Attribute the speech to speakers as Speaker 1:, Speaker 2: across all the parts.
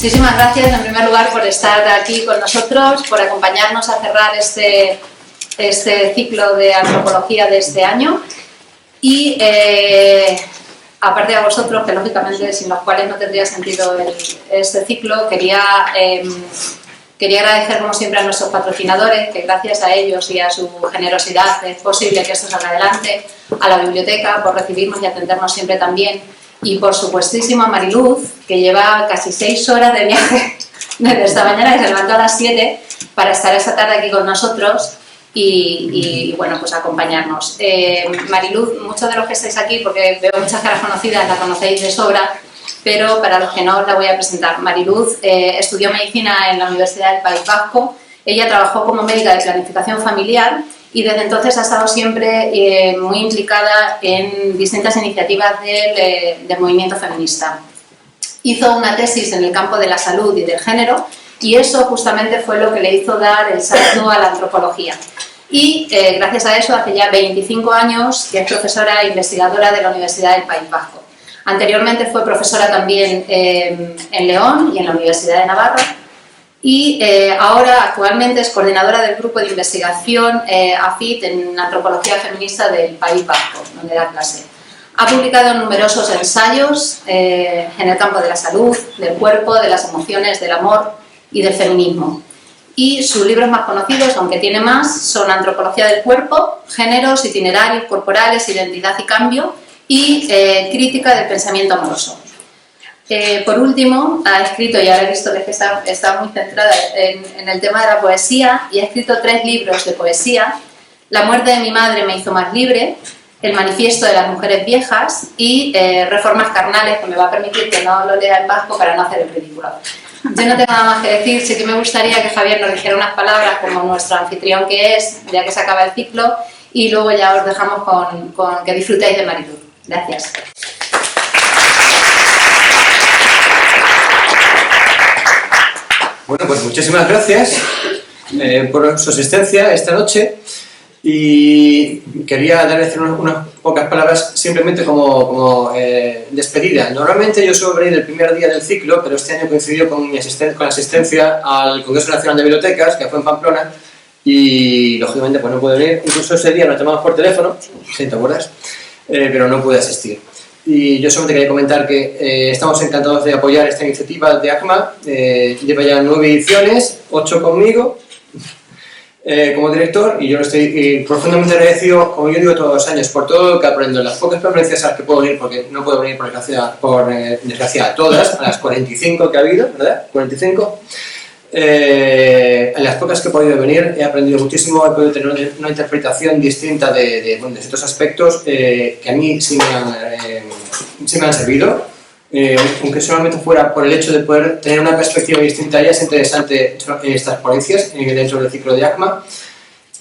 Speaker 1: Muchísimas gracias en primer lugar por estar aquí con nosotros, por acompañarnos a cerrar este ciclo de antropología de este año y aparte de a vosotros, que lógicamente sin los cuales no tendría sentido este ciclo, quería agradecer como siempre a nuestros patrocinadores, que gracias a ellos y a su generosidad es posible que esto salga adelante, a la biblioteca por recibirnos y atendernos siempre tan bien, y por supuestísimo a Mariluz, que lleva casi 6 horas de viaje desde esta mañana, que se levantó a las 7 para estar esta tarde aquí con nosotros y bueno, pues acompañarnos. Mariluz, muchos de los que estáis aquí, porque veo muchas caras conocidas, la conocéis de sobra, pero para los que no os la voy a presentar. Mariluz estudió medicina en la Universidad del País Vasco. Ella trabajó como médica de planificación familiar y desde entonces ha estado siempre muy implicada en distintas iniciativas del movimiento feminista. Hizo una tesis en el campo de la salud y del género y eso justamente fue lo que le hizo dar el salto a la antropología. Y gracias a eso, hace ya 25 años que es profesora e investigadora de la Universidad del País Vasco. Anteriormente fue profesora también en León y en la Universidad de Navarra y ahora actualmente es coordinadora del grupo de investigación AFIT en antropología feminista del País Vasco, donde da clase. Ha publicado numerosos ensayos en el campo de la salud, del cuerpo, de las emociones, del amor y del feminismo. Y sus libros más conocidos, aunque tiene más, son Antropología del cuerpo, Géneros, Itinerarios corporales, Identidad y cambio y Crítica del pensamiento amoroso. Por último, ha escrito, y ahora he visto que está muy centrada en el tema de la poesía, y ha escrito 3 libros de poesía: La muerte de mi madre me hizo más libre, El manifiesto de las mujeres viejas y Reformas carnales, que me va a permitir que no lo lea en vasco para no hacer el ridículo. Yo no tengo nada más que decir, sí que me gustaría que Javier nos dijera unas palabras como nuestro anfitrión que es, ya que se acaba el ciclo, y luego ya os dejamos con que disfrutéis de Mariluz. Gracias.
Speaker 2: Bueno, pues muchísimas gracias por su asistencia esta noche y quería darles unas pocas palabras simplemente como despedida. Normalmente yo suelo venir el primer día del ciclo, pero este año coincidió con la asistencia al Congreso Nacional de Bibliotecas, que fue en Pamplona, y lógicamente pues no pude venir. Incluso ese día nos llamamos por teléfono, si te acuerdas, pero no pude asistir. Y yo solamente quería comentar que estamos encantados de apoyar esta iniciativa de ACMA. Lleva ya 9 ediciones, 8 conmigo como director, y yo estoy profundamente agradecido, como yo digo todos los años, por todo lo que aprendo, las pocas conferencias a las que puedo venir, porque no puedo venir por desgracia a todas, a las 45 que ha habido, ¿verdad? 45. En las pocas que he podido venir he aprendido muchísimo, he podido tener una interpretación distinta de ciertos aspectos que a mí sí me han servido, aunque solamente fuera por el hecho de poder tener una perspectiva distinta. Ya es interesante estas ponencias dentro del ciclo de ACMA,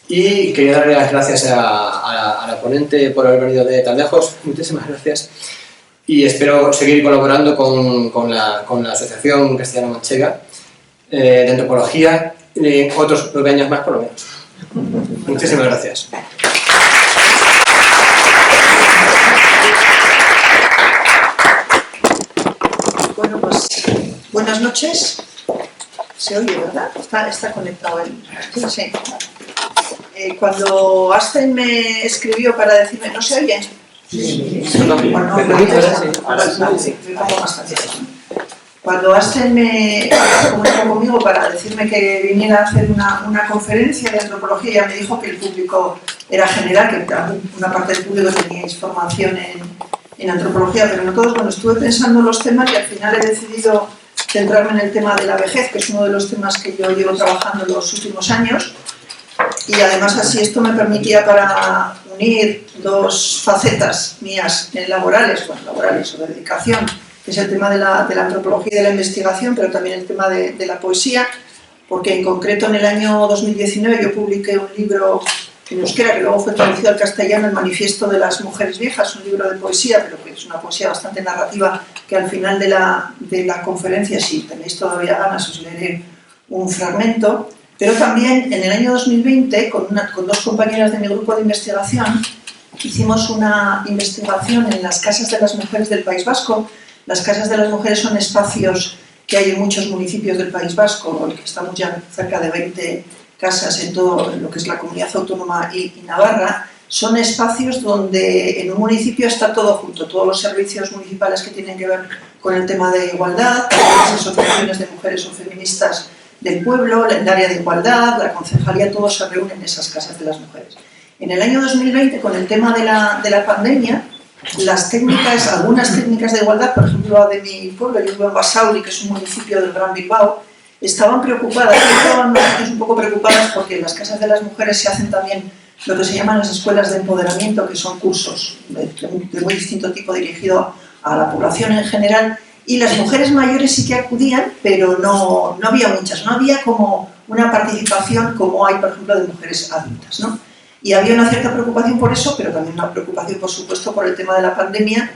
Speaker 2: y quería darle las gracias a la ponente por haber venido de tan lejos. Muchísimas gracias, y espero seguir colaborando con la Asociación Castellano-Manchega de Antropología otros 9 años más por lo menos. Muchísimas gracias.
Speaker 3: Bueno, pues buenas noches. Se oye, ¿verdad? Está conectado ahí. Sí. Cuando Aspen me escribió para decirme, ¿no se oye? Sí. Bueno, cuando Aspen me comunicó conmigo para decirme que viniera a hacer una conferencia de antropología, ya me dijo que el público era general, que una parte del público tenía formación en antropología, pero no todos. Bueno, estuve pensando en los temas y al final he decidido centrarme en el tema de la vejez, que es uno de los temas que yo llevo trabajando en los últimos años, y además así esto me permitía para unir 2 facetas mías laborales o de dedicación, que es el tema de la antropología y de la investigación, pero también el tema de la poesía, porque en concreto en el año 2019 yo publiqué un libro en euskera, que luego fue traducido al castellano, El manifiesto de las mujeres viejas, un libro de poesía, pero que es una poesía bastante narrativa, que al final de la conferencia, si tenéis todavía ganas, os leeré un fragmento. Pero también en el año 2020, con 2 compañeras de mi grupo de investigación, hicimos una investigación en las casas de las mujeres del País Vasco. Las casas de las mujeres son espacios que hay en muchos municipios del País Vasco, que estamos ya cerca de 20 casas en todo lo que es la comunidad autónoma y Navarra, son espacios donde en un municipio está todo junto, todos los servicios municipales que tienen que ver con el tema de igualdad, las asociaciones de mujeres o feministas del pueblo, el área de igualdad, la concejalía, todos se reúnen en esas casas de las mujeres. En el año 2020, con el tema de la pandemia, las técnicas, algunas técnicas de igualdad, por ejemplo la de mi pueblo, yo vivo en Basauri, que es un municipio del Gran Bilbao, estaban preocupadas, estaban un poco preocupadas porque en las casas de las mujeres se hacen también lo que se llaman las escuelas de empoderamiento, que son cursos de muy distinto tipo dirigido a la población en general, y las mujeres mayores sí que acudían, pero no había muchas, no había como una participación como hay, por ejemplo, de mujeres adultas, ¿no? Y había una cierta preocupación por eso, pero también una preocupación, por supuesto, por el tema de la pandemia.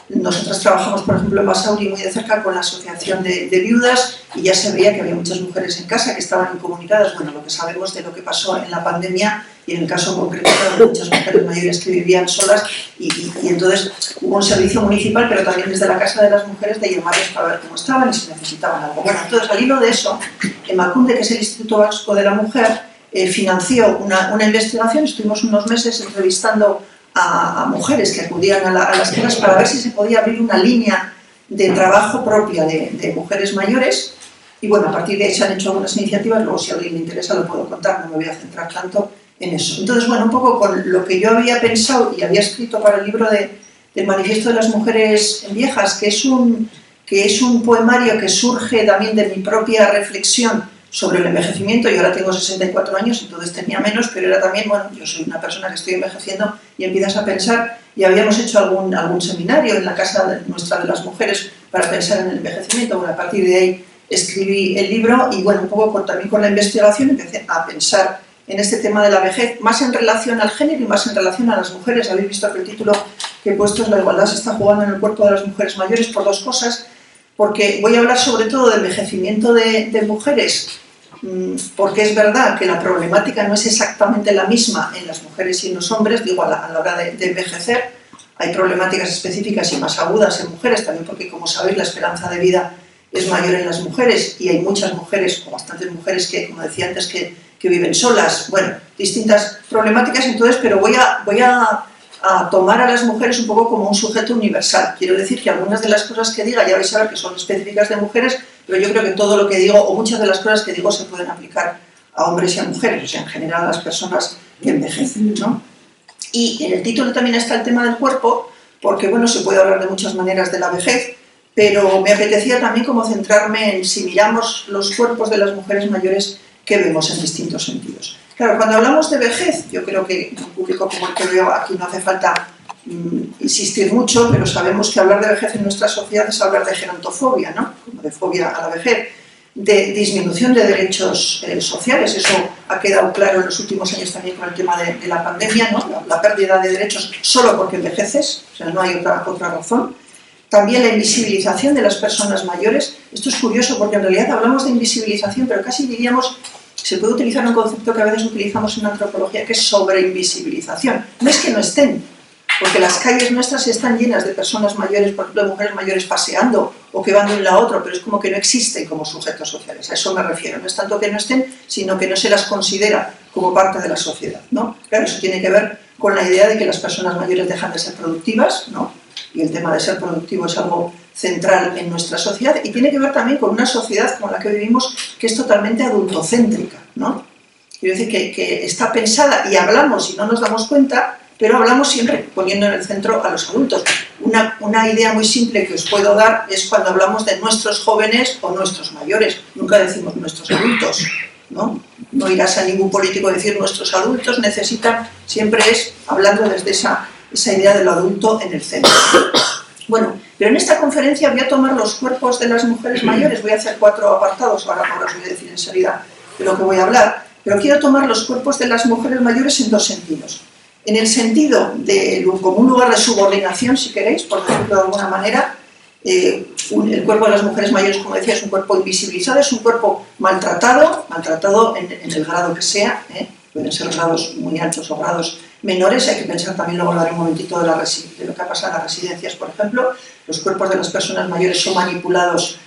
Speaker 3: Nosotros trabajamos, por ejemplo, en Basauri muy de cerca con la asociación de viudas y ya se veía que había muchas mujeres en casa que estaban incomunicadas. Bueno, lo que sabemos de lo que pasó en la pandemia y en el caso concreto de muchas mujeres mayores que vivían solas y entonces hubo un servicio municipal, pero también desde la Casa de las Mujeres de llamarles para ver cómo estaban y si necesitaban algo. Bueno, entonces al hilo de eso, Emakunde, que es el Instituto Vasco de la Mujer, financió una investigación. Estuvimos unos meses entrevistando a mujeres que acudían a las casas para ver si se podía abrir una línea de trabajo propia de mujeres mayores y bueno, a partir de ahí se han hecho algunas iniciativas, luego si a alguien le interesa lo puedo contar, no me voy a centrar tanto en eso. Entonces, bueno, un poco con lo que yo había pensado y había escrito para el libro del Manifiesto de las Mujeres Viejas, que es un poemario que surge también de mi propia reflexión sobre el envejecimiento. Yo ahora tengo 64 años, entonces tenía menos, pero era también, bueno, yo soy una persona que estoy envejeciendo y empiezas a pensar, y habíamos hecho algún seminario en la casa nuestra de las mujeres para pensar en el envejecimiento. Bueno, a partir de ahí escribí el libro y, bueno, un poco también con la investigación empecé a pensar en este tema de la vejez, más en relación al género y más en relación a las mujeres. Habéis visto que el título que he puesto es La igualdad se está jugando en el cuerpo de las mujeres mayores, por dos cosas. Porque voy a hablar sobre todo del envejecimiento de mujeres, porque es verdad que la problemática no es exactamente la misma en las mujeres y en los hombres, digo, a la hora de envejecer. Hay problemáticas específicas y más agudas en mujeres, también porque, como sabéis, la esperanza de vida es mayor en las mujeres y hay muchas mujeres, o bastantes mujeres que, como decía antes, que viven solas. Bueno, distintas problemáticas, entonces, pero voy a tomar a las mujeres un poco como un sujeto universal. Quiero decir que algunas de las cosas que diga ya vais a ver que son específicas de mujeres, pero yo creo que todo lo que digo, o muchas de las cosas que digo, se pueden aplicar a hombres y a mujeres, o sea, en general a las personas que envejecen, ¿no? Y en el título también está el tema del cuerpo, porque, bueno, se puede hablar de muchas maneras de la vejez, pero me apetecía también como centrarme en si miramos los cuerpos de las mujeres mayores, que vemos en distintos sentidos. Claro, cuando hablamos de vejez, yo creo que en un público como el que veo aquí no hace falta insistir mucho, pero sabemos que hablar de vejez en nuestra sociedad es hablar de gerontofobia, ¿no? Como de fobia a la vejez, de disminución de derechos sociales. Eso ha quedado claro en los últimos años también con el tema de la pandemia, ¿no? La pérdida de derechos solo porque envejeces, o sea, no hay otra razón. También la invisibilización de las personas mayores. Esto es curioso porque en realidad hablamos de invisibilización, pero casi diríamos, se puede utilizar un concepto que a veces utilizamos en antropología, que es sobreinvisibilización. No es que no estén, porque las calles nuestras están llenas de personas mayores, por ejemplo, de mujeres mayores paseando o que van de un lado a otro, pero es como que no existen como sujetos sociales. A eso me refiero. No es tanto que no estén, sino que no se las considera como parte de la sociedad, ¿no? Claro, eso tiene que ver con la idea de que las personas mayores dejan de ser productivas, ¿no? Y el tema de ser productivo es algo central en nuestra sociedad y tiene que ver también con una sociedad como la que vivimos que es totalmente adultocéntrica, ¿no? Quiero decir que está pensada y hablamos y no nos damos cuenta, pero hablamos siempre poniendo en el centro a los adultos. Una idea muy simple que os puedo dar es cuando hablamos de nuestros jóvenes o nuestros mayores. Nunca decimos nuestros adultos, ¿no? No irás a ningún político a decir nuestros adultos necesitan, siempre es hablando desde esa idea de lo adulto en el centro. Bueno, pero en esta conferencia voy a tomar los cuerpos de las mujeres mayores, voy a hacer 4 apartados, ahora os voy a decir enseguida de lo que voy a hablar, pero quiero tomar los cuerpos de las mujeres mayores en 2 sentidos. En el sentido como un lugar de subordinación, si queréis, por decirlo de alguna manera, el cuerpo de las mujeres mayores, como decía, es un cuerpo invisibilizado, es un cuerpo maltratado en el grado que sea, pueden ser grados muy altos o grados menores. Hay que pensar también, luego hablaré un momentito de lo que ha pasado en las residencias, por ejemplo. Los cuerpos de las personas mayores son manipulados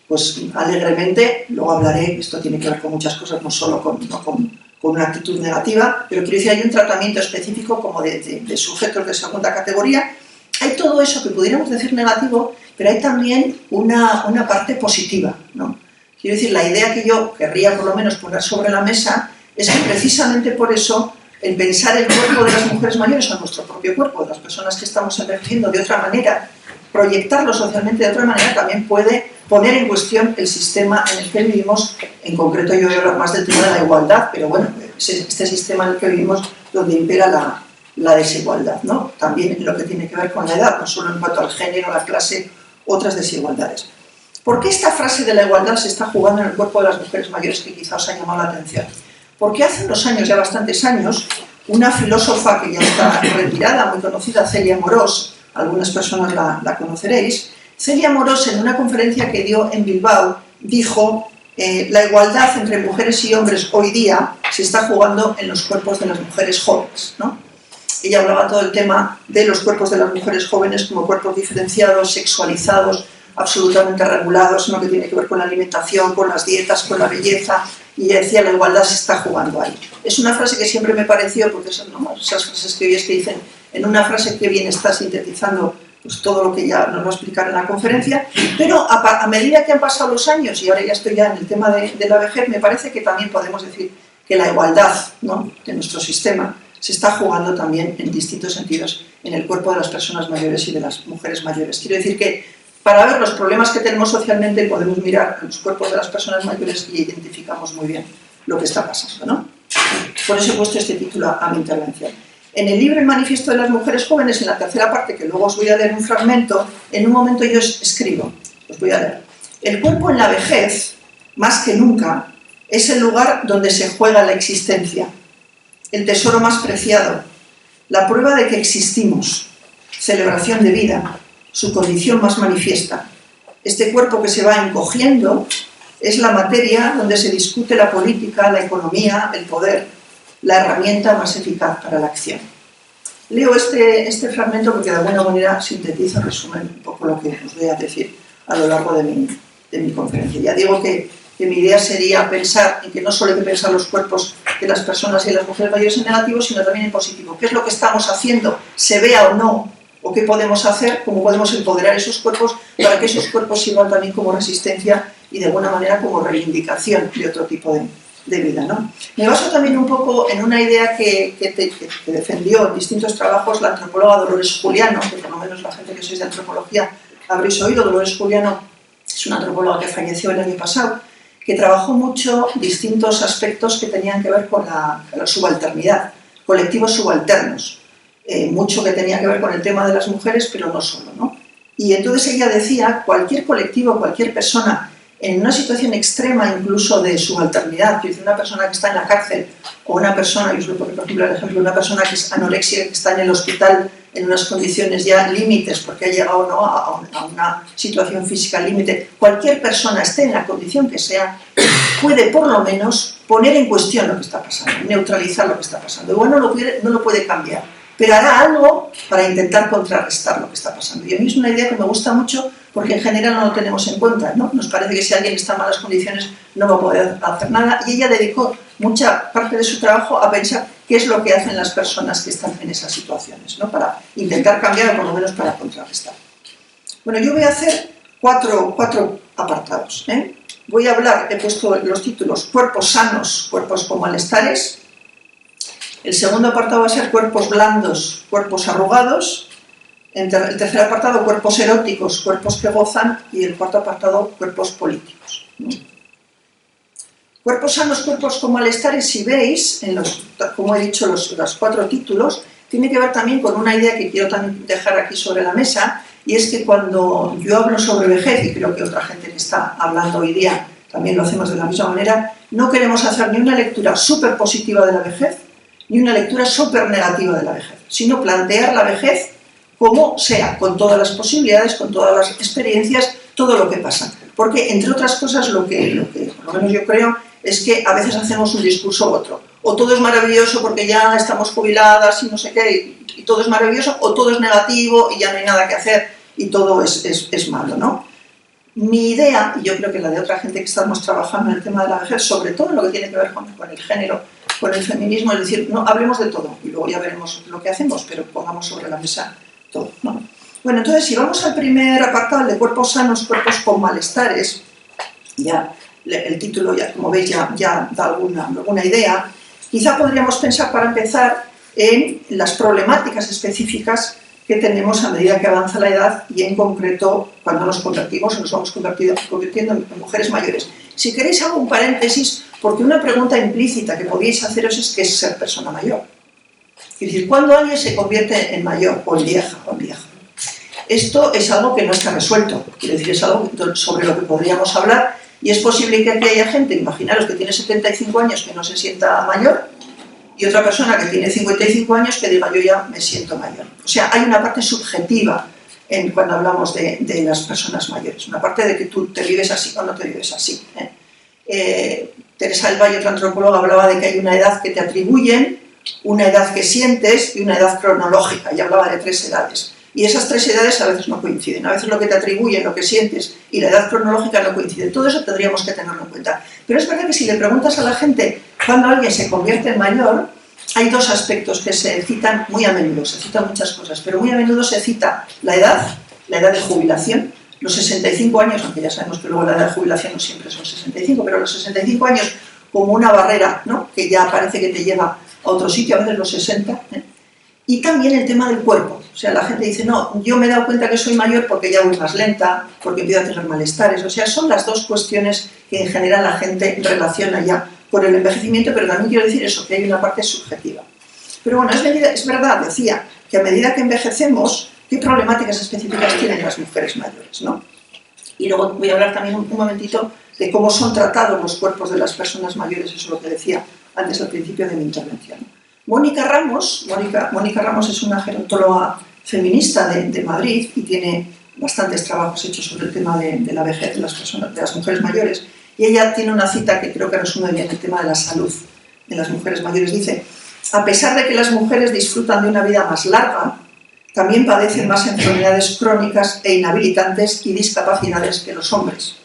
Speaker 3: pues alegremente, luego hablaré, esto tiene que ver con muchas cosas, no solo con una actitud negativa, pero quiero decir, hay un tratamiento específico como de sujetos de segunda categoría. Hay todo eso que pudiéramos decir negativo, pero hay también una parte positiva, ¿no? Quiero decir, la idea que yo querría por lo menos poner sobre la mesa es que precisamente por eso el pensar el cuerpo de las mujeres mayores o nuestro propio cuerpo, de las personas que estamos envejeciendo de otra manera, proyectarlo socialmente de otra manera, también puede poner en cuestión el sistema en el que vivimos. En concreto yo voy a hablar más del tema de la igualdad, pero bueno, este sistema en el que vivimos donde impera la desigualdad, ¿no? También en lo que tiene que ver con la edad, no solo en cuanto al género, la clase, otras desigualdades. ¿Por qué esta frase de la igualdad se está jugando en el cuerpo de las mujeres mayores que quizá os ha llamado la atención? Porque hace unos años, ya bastantes años, una filósofa que ya está retirada, muy conocida, Celia Amorós, algunas personas la conoceréis, Celia Amorós en una conferencia que dio en Bilbao dijo la igualdad entre mujeres y hombres hoy día se está jugando en los cuerpos de las mujeres jóvenes, ¿no? Ella hablaba todo el tema de los cuerpos de las mujeres jóvenes como cuerpos diferenciados, sexualizados, absolutamente regulados, en lo que tiene que ver con la alimentación, con las dietas, con la belleza, y ella decía la igualdad se está jugando ahí. Es una frase que siempre me pareció, porque esas frases que oyes que dicen, en una frase que bien está sintetizando pues, todo lo que ya nos va a explicar en la conferencia, pero a medida que han pasado los años, y ahora ya estoy ya en el tema de la vejez, me parece que también podemos decir que la igualdad, ¿no?, de nuestro sistema se está jugando también en distintos sentidos en el cuerpo de las personas mayores y de las mujeres mayores. Quiero decir que para ver los problemas que tenemos socialmente podemos mirar los cuerpos de las personas mayores y identificamos muy bien lo que está pasando, ¿no? Por eso he puesto este título a mi intervención. En el libro El Manifiesto de las Mujeres Jóvenes, en la tercera parte, que luego os voy a leer un fragmento, en un momento yo escribo, os voy a leer: el cuerpo en la vejez, más que nunca, es el lugar donde se juega la existencia, el tesoro más preciado, la prueba de que existimos, celebración de vida, su condición más manifiesta. Este cuerpo que se va encogiendo es la materia donde se discute la política, la economía, el poder, la herramienta más eficaz para la acción. Leo este fragmento porque de alguna manera sintetiza, resume un poco lo que os voy a decir a lo largo de mi conferencia. Ya digo que mi idea sería pensar en que no solo hay que pensar los cuerpos de las personas y de las mujeres mayores en negativo, sino también en positivo. ¿Qué es lo que estamos haciendo, se vea o no? ¿O qué podemos hacer? ¿Cómo podemos empoderar esos cuerpos para que esos cuerpos sirvan también como resistencia y de alguna manera como reivindicación de otro tipo de vida, ¿no? Me baso también un poco en una idea que defendió en distintos trabajos la antropóloga Dolores Juliano, que por lo menos la gente que sois de antropología habréis oído. Dolores Juliano es una antropóloga que falleció el año pasado, que trabajó mucho distintos aspectos que tenían que ver con la subalternidad, colectivos subalternos. Mucho que tenía que ver con el tema de las mujeres, pero no solo, ¿no? Y entonces ella decía, cualquier colectivo, cualquier persona en una situación extrema incluso de subalternidad, que es una persona que está en la cárcel, o una persona, yo os voy a poner por ejemplo el ejemplo de una persona que es anorexica, que está en el hospital en unas condiciones ya límites, porque ha llegado, ¿no?, a una situación física límite, cualquier persona, esté en la condición que sea, puede por lo menos poner en cuestión lo que está pasando, neutralizar lo que está pasando. Igual no lo puede cambiar, pero hará algo para intentar contrarrestar lo que está pasando. Y a mí es una idea que me gusta mucho porque en general no lo tenemos en cuenta, ¿no? Nos parece que si alguien está en malas condiciones no va a poder hacer nada, y ella dedicó mucha parte de su trabajo a pensar qué es lo que hacen las personas que están en esas situaciones, ¿no?, para intentar cambiar o por lo menos para contrarrestar. Bueno, yo voy a hacer cuatro apartados, ¿eh? Voy a hablar, he puesto los títulos: cuerpos sanos, cuerpos con malestares. El segundo apartado va a ser cuerpos blandos, cuerpos arrugados. El tercer apartado, cuerpos eróticos, cuerpos que gozan. Y el cuarto apartado, cuerpos políticos, ¿no? Cuerpos sanos, cuerpos con malestares, si veis, como he dicho, los cuatro títulos, tiene que ver también con una idea que quiero también dejar aquí sobre la mesa, y es que cuando yo hablo sobre vejez, y creo que otra gente que está hablando hoy día también lo hacemos de la misma manera, no queremos hacer ni una lectura súper positiva de la vejez, ni una lectura súper negativa de la vejez, sino plantear la vejez como sea, con todas las posibilidades, con todas las experiencias, todo lo que pasa. Porque, entre otras cosas, lo que por lo menos yo creo, es que a veces hacemos un discurso u otro. O todo es maravilloso porque ya estamos jubiladas y no sé qué, y todo es maravilloso, o todo es negativo y ya no hay nada que hacer y todo es malo, ¿no? Mi idea, y yo creo que la de otra gente que estamos trabajando en el tema de la vejez, sobre todo en lo que tiene que ver con el género, con el feminismo, es decir, no hablemos de todo y luego ya veremos lo que hacemos, pero pongamos sobre la mesa todo, ¿no? Bueno, entonces si vamos al primer apartado, el de cuerpos sanos, cuerpos con malestares, ya el título, ya como veis, ya da alguna idea. Quizá podríamos pensar, para empezar, en las problemáticas específicas que tenemos a medida que avanza la edad y en concreto cuando nos convertimos o nos vamos convirtiendo en mujeres mayores. Si queréis hago un paréntesis, porque una pregunta implícita que podéis haceros es ¿qué es ser persona mayor? Es decir, ¿cuándo alguien se convierte en mayor o en vieja o en vieja? Esto es algo que no está resuelto, quiero decir, es algo sobre lo que podríamos hablar y es posible que aquí haya gente, imaginaros que tiene 75 años que no se sienta mayor y otra persona que tiene 55 años que diga yo ya me siento mayor. O sea, hay una parte subjetiva cuando hablamos de las personas mayores, una parte de que tú te vives así o no te vives así. Teresa del Valle, otra antropóloga, hablaba de que hay una edad que te atribuyen, una edad que sientes y una edad cronológica, y hablaba de 3 edades. Y esas 3 edades a veces no coinciden, a veces lo que te atribuyen, lo que sientes y la edad cronológica no coinciden. Todo eso tendríamos que tenerlo en cuenta. Pero es verdad que si le preguntas a la gente cuando alguien se convierte en mayor, hay 2 aspectos que se citan muy a menudo, se citan muchas cosas, pero muy a menudo se cita la edad de jubilación, los 65 años, aunque ya sabemos que luego la edad de jubilación no siempre son 65, pero los 65 años como una barrera, ¿no?, que ya parece que te lleva a otro sitio, a veces los 60, Y también el tema del cuerpo. O sea, la gente dice, no, yo me he dado cuenta que soy mayor porque ya voy más lenta, porque empiezo a tener malestares. O sea, son las 2 cuestiones que en general la gente relaciona ya con el envejecimiento, pero también quiero decir eso, que hay una parte subjetiva. Pero bueno, es verdad, decía, que a medida que envejecemos, ¿qué problemáticas específicas tienen las mujeres mayores, ¿no? Y luego voy a hablar también un momentito de cómo son tratados los cuerpos de las personas mayores, eso es lo que decía antes al principio de mi intervención. Mónica Ramos es una gerontóloga feminista de Madrid y tiene bastantes trabajos hechos sobre el tema de la vejez de las mujeres mayores, y ella tiene una cita que creo que resume bien el tema de la salud de las mujeres mayores. Dice, a pesar de que las mujeres disfrutan de una vida más larga, también padecen más enfermedades crónicas e inhabilitantes y discapacidades que los hombres.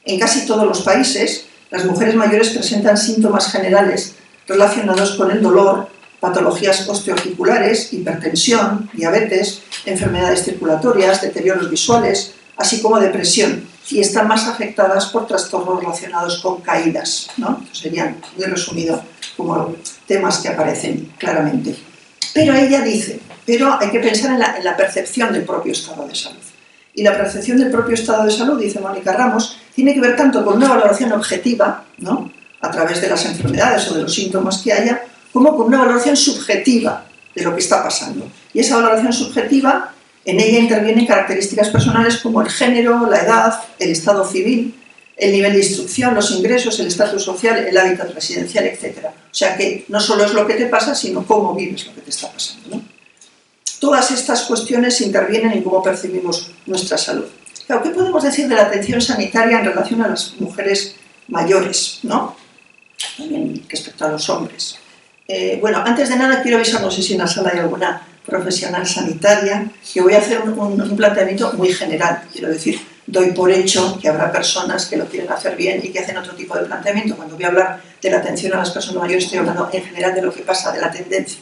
Speaker 3: En casi todos los países, las mujeres mayores presentan síntomas generales relacionados con el dolor, patologías osteoarticulares, hipertensión, diabetes, enfermedades circulatorias, deterioros visuales, así como depresión, y están más afectadas por trastornos relacionados con caídas, ¿no? Estos serían, muy resumido, como temas que aparecen claramente. Pero ella dice, pero hay que pensar en la percepción del propio estado de salud. Y la percepción del propio estado de salud, dice Mónica Ramos, tiene que ver tanto con una valoración objetiva, ¿no?, a través de las enfermedades o de los síntomas que haya, como con una valoración subjetiva de lo que está pasando. Y esa valoración subjetiva, en ella intervienen características personales como el género, la edad, el estado civil, el nivel de instrucción, los ingresos, el estatus social, el hábitat residencial, etc. O sea que no solo es lo que te pasa, sino cómo vives lo que te está pasando, ¿no? Todas estas cuestiones intervienen en cómo percibimos nuestra salud. Claro, ¿qué podemos decir de la atención sanitaria en relación a las mujeres mayores, ¿no?, también respecto a los hombres? Bueno, antes de nada quiero avisar, no sé si en la sala hay alguna profesional sanitaria, que voy a hacer un planteamiento muy general. Quiero decir, doy por hecho que habrá personas que lo quieren hacer bien y que hacen otro tipo de planteamiento. Cuando voy a hablar de la atención a las personas mayores, estoy hablando en general de lo que pasa, de la tendencia,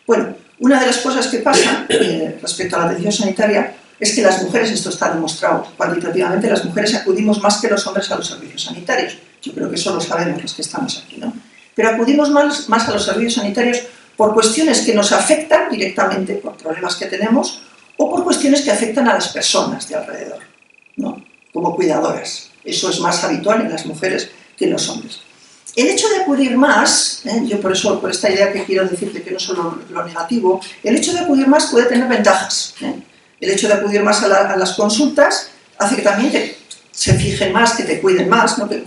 Speaker 3: Bueno, una de las cosas que pasa respecto a la atención sanitaria es que las mujeres, esto está demostrado cuantitativamente, las mujeres acudimos más que los hombres a los servicios sanitarios. Yo creo que eso lo sabemos los que estamos aquí, ¿no? Pero acudimos más a los servicios sanitarios por cuestiones que nos afectan directamente, por problemas que tenemos, o por cuestiones que afectan a las personas de alrededor, ¿no?, como cuidadoras. Eso es más habitual en las mujeres que en los hombres. El hecho de acudir más, yo por esta idea que quiero decirte que no solo lo negativo, el hecho de acudir más puede tener ventajas. El hecho de acudir más a las consultas hace que también se fijen más, que te cuiden más, ¿no?, que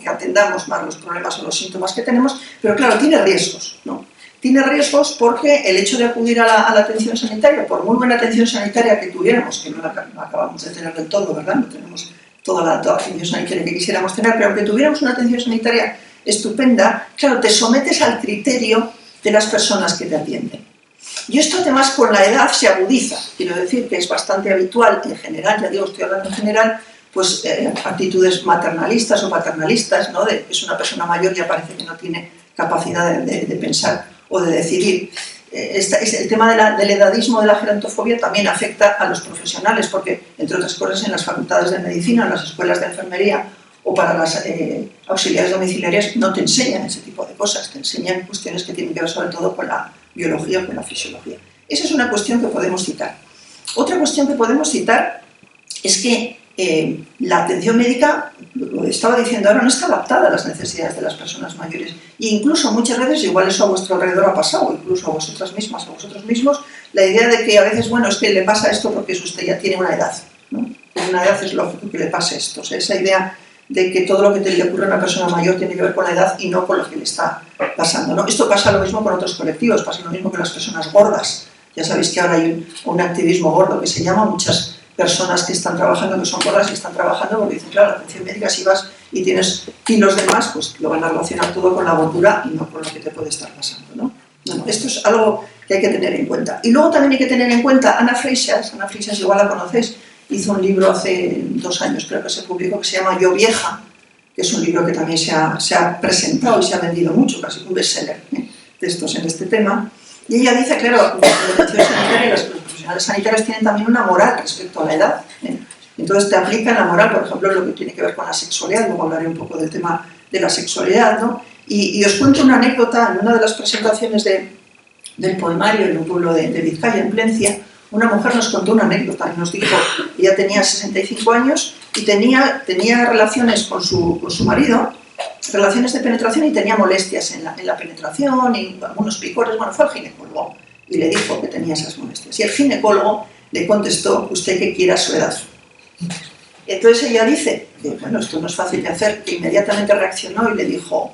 Speaker 3: atendamos más los problemas o los síntomas que tenemos, pero claro, tiene riesgos, ¿no? Tiene riesgos porque el hecho de acudir a la atención sanitaria, por muy buena atención sanitaria que tuviéramos, que no la acabamos de tener del todo, ¿verdad?, no tenemos toda la atención sanitaria que quisiéramos tener, pero aunque tuviéramos una atención sanitaria estupenda, claro, te sometes al criterio de las personas que te atienden. Y esto además con la edad se agudiza, quiero decir que es bastante habitual en general, ya digo, estoy hablando en general, pues, actitudes maternalistas o paternalistas, ¿no? Es una persona mayor y ya parece que no tiene capacidad de pensar o de decidir. El tema del edadismo, de la gerontofobia, también afecta a los profesionales, porque, entre otras cosas, en las facultades de medicina, en las escuelas de enfermería o para las auxiliares domiciliarias no te enseñan ese tipo de cosas, te enseñan cuestiones que tienen que ver sobre todo con la biología o con la fisiología. Esa es una cuestión que podemos citar. Otra cuestión que podemos citar es que la atención médica, lo estaba diciendo ahora, no está adaptada a las necesidades de las personas mayores. E incluso muchas veces, igual eso a vuestro alrededor ha pasado, incluso a vosotras mismas, a vosotros mismos, la idea de que a veces, bueno, es que le pasa esto porque usted ya tiene una edad, ¿no? En una edad es lógico que le pase esto. O sea, esa idea de que todo lo que le ocurre a una persona mayor tiene que ver con la edad y no con lo que le está pasando, ¿no? Esto pasa lo mismo con otros colectivos, pasa lo mismo con las personas gordas. Ya sabéis que ahora hay un activismo gordo que se llama, muchas personas que están trabajando, que son gordas y están trabajando, porque dicen, claro, la atención médica, si vas y tienes kilos de más, pues lo van a relacionar todo con la gordura y no con lo que te puede estar pasando, ¿no? Bueno, esto es algo que hay que tener en cuenta. Y luego también hay que tener en cuenta Anna Freixas, igual la conocéis, hizo un libro hace 2 años, creo que se publicó, que se llama Yo Vieja, que es un libro que también se ha presentado y se ha vendido mucho, casi un bestseller de estos en este tema. Y ella dice, claro, la atención sanitaria, los profesionales sanitarios tienen también una moral respecto a la edad. Entonces te aplican la moral, por ejemplo, lo que tiene que ver con la sexualidad, luego hablaré un poco del tema de la sexualidad, ¿no? Y os cuento una anécdota. En una de las presentaciones del poemario en un pueblo de Vizcaya, en Plencia, una mujer nos contó una anécdota y nos dijo que ella tenía 65 años y tenía relaciones con su marido, relaciones de penetración, y tenía molestias en la penetración y algunos picores. Bueno, fue al ginecólogo y le dijo que tenía esas molestias. Y el ginecólogo le contestó, usted que quiera su edad. Entonces ella dice que, bueno, esto no es fácil de hacer, que inmediatamente reaccionó y le dijo,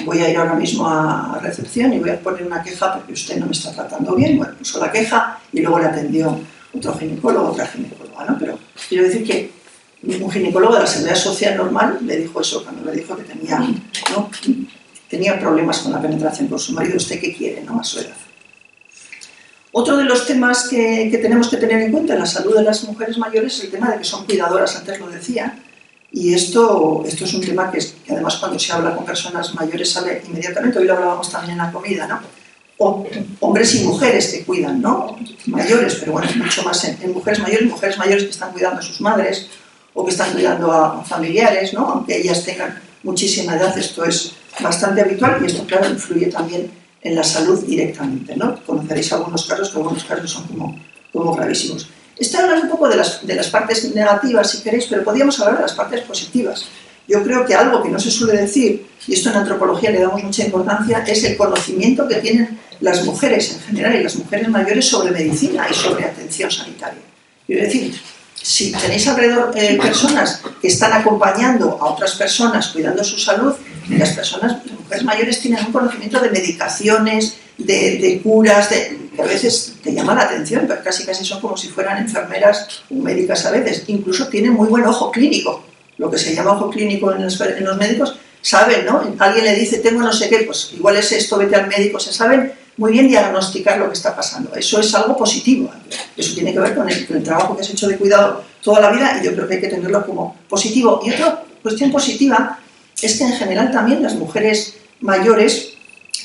Speaker 3: voy a ir ahora mismo a recepción y voy a poner una queja porque usted no me está tratando bien. Bueno, puso la queja y luego le atendió otro ginecólogo, otra ginecóloga, ¿no? Pero quiero decir que un ginecólogo de la Seguridad Social normal le dijo eso cuando le dijo que tenía problemas con la penetración con su marido. ¿Usted qué quiere, no? A su edad. Otro de los temas que tenemos que tener en cuenta en la salud de las mujeres mayores es el tema de que son cuidadoras, antes lo decía, y esto es un tema que además cuando se habla con personas mayores sale inmediatamente. Hoy lo hablábamos también en la comida, ¿no? Hombres y mujeres que cuidan, ¿no? Mayores, pero bueno, mucho más en mujeres mayores que están cuidando a sus madres o que están cuidando a familiares, ¿no? Aunque ellas tengan muchísima edad, esto es bastante habitual y esto, claro, influye también en la salud directamente, ¿no? Conoceréis algunos casos que algunos casos son como gravísimos. Estoy hablando un poco de las partes negativas, si queréis, pero podríamos hablar de las partes positivas. Yo creo que algo que no se suele decir, y esto en antropología le damos mucha importancia, es el conocimiento que tienen las mujeres en general y las mujeres mayores sobre medicina y sobre atención sanitaria. Quiero decir, si tenéis alrededor personas que están acompañando a otras personas cuidando su salud, las mujeres mayores tienen un conocimiento de medicaciones, de curas, que a veces te llama la atención, pero casi son como si fueran enfermeras o médicas a veces. Incluso tienen muy buen ojo clínico, lo que se llama ojo clínico en los médicos. Saben, ¿no? Alguien le dice, tengo no sé qué, pues igual es esto, vete al médico. Se saben muy bien diagnosticar lo que está pasando. Eso es algo positivo. Eso tiene que ver con el trabajo que has hecho de cuidado toda la vida y yo creo que hay que tenerlo como positivo. Y otra cuestión positiva es que en general también las mujeres mayores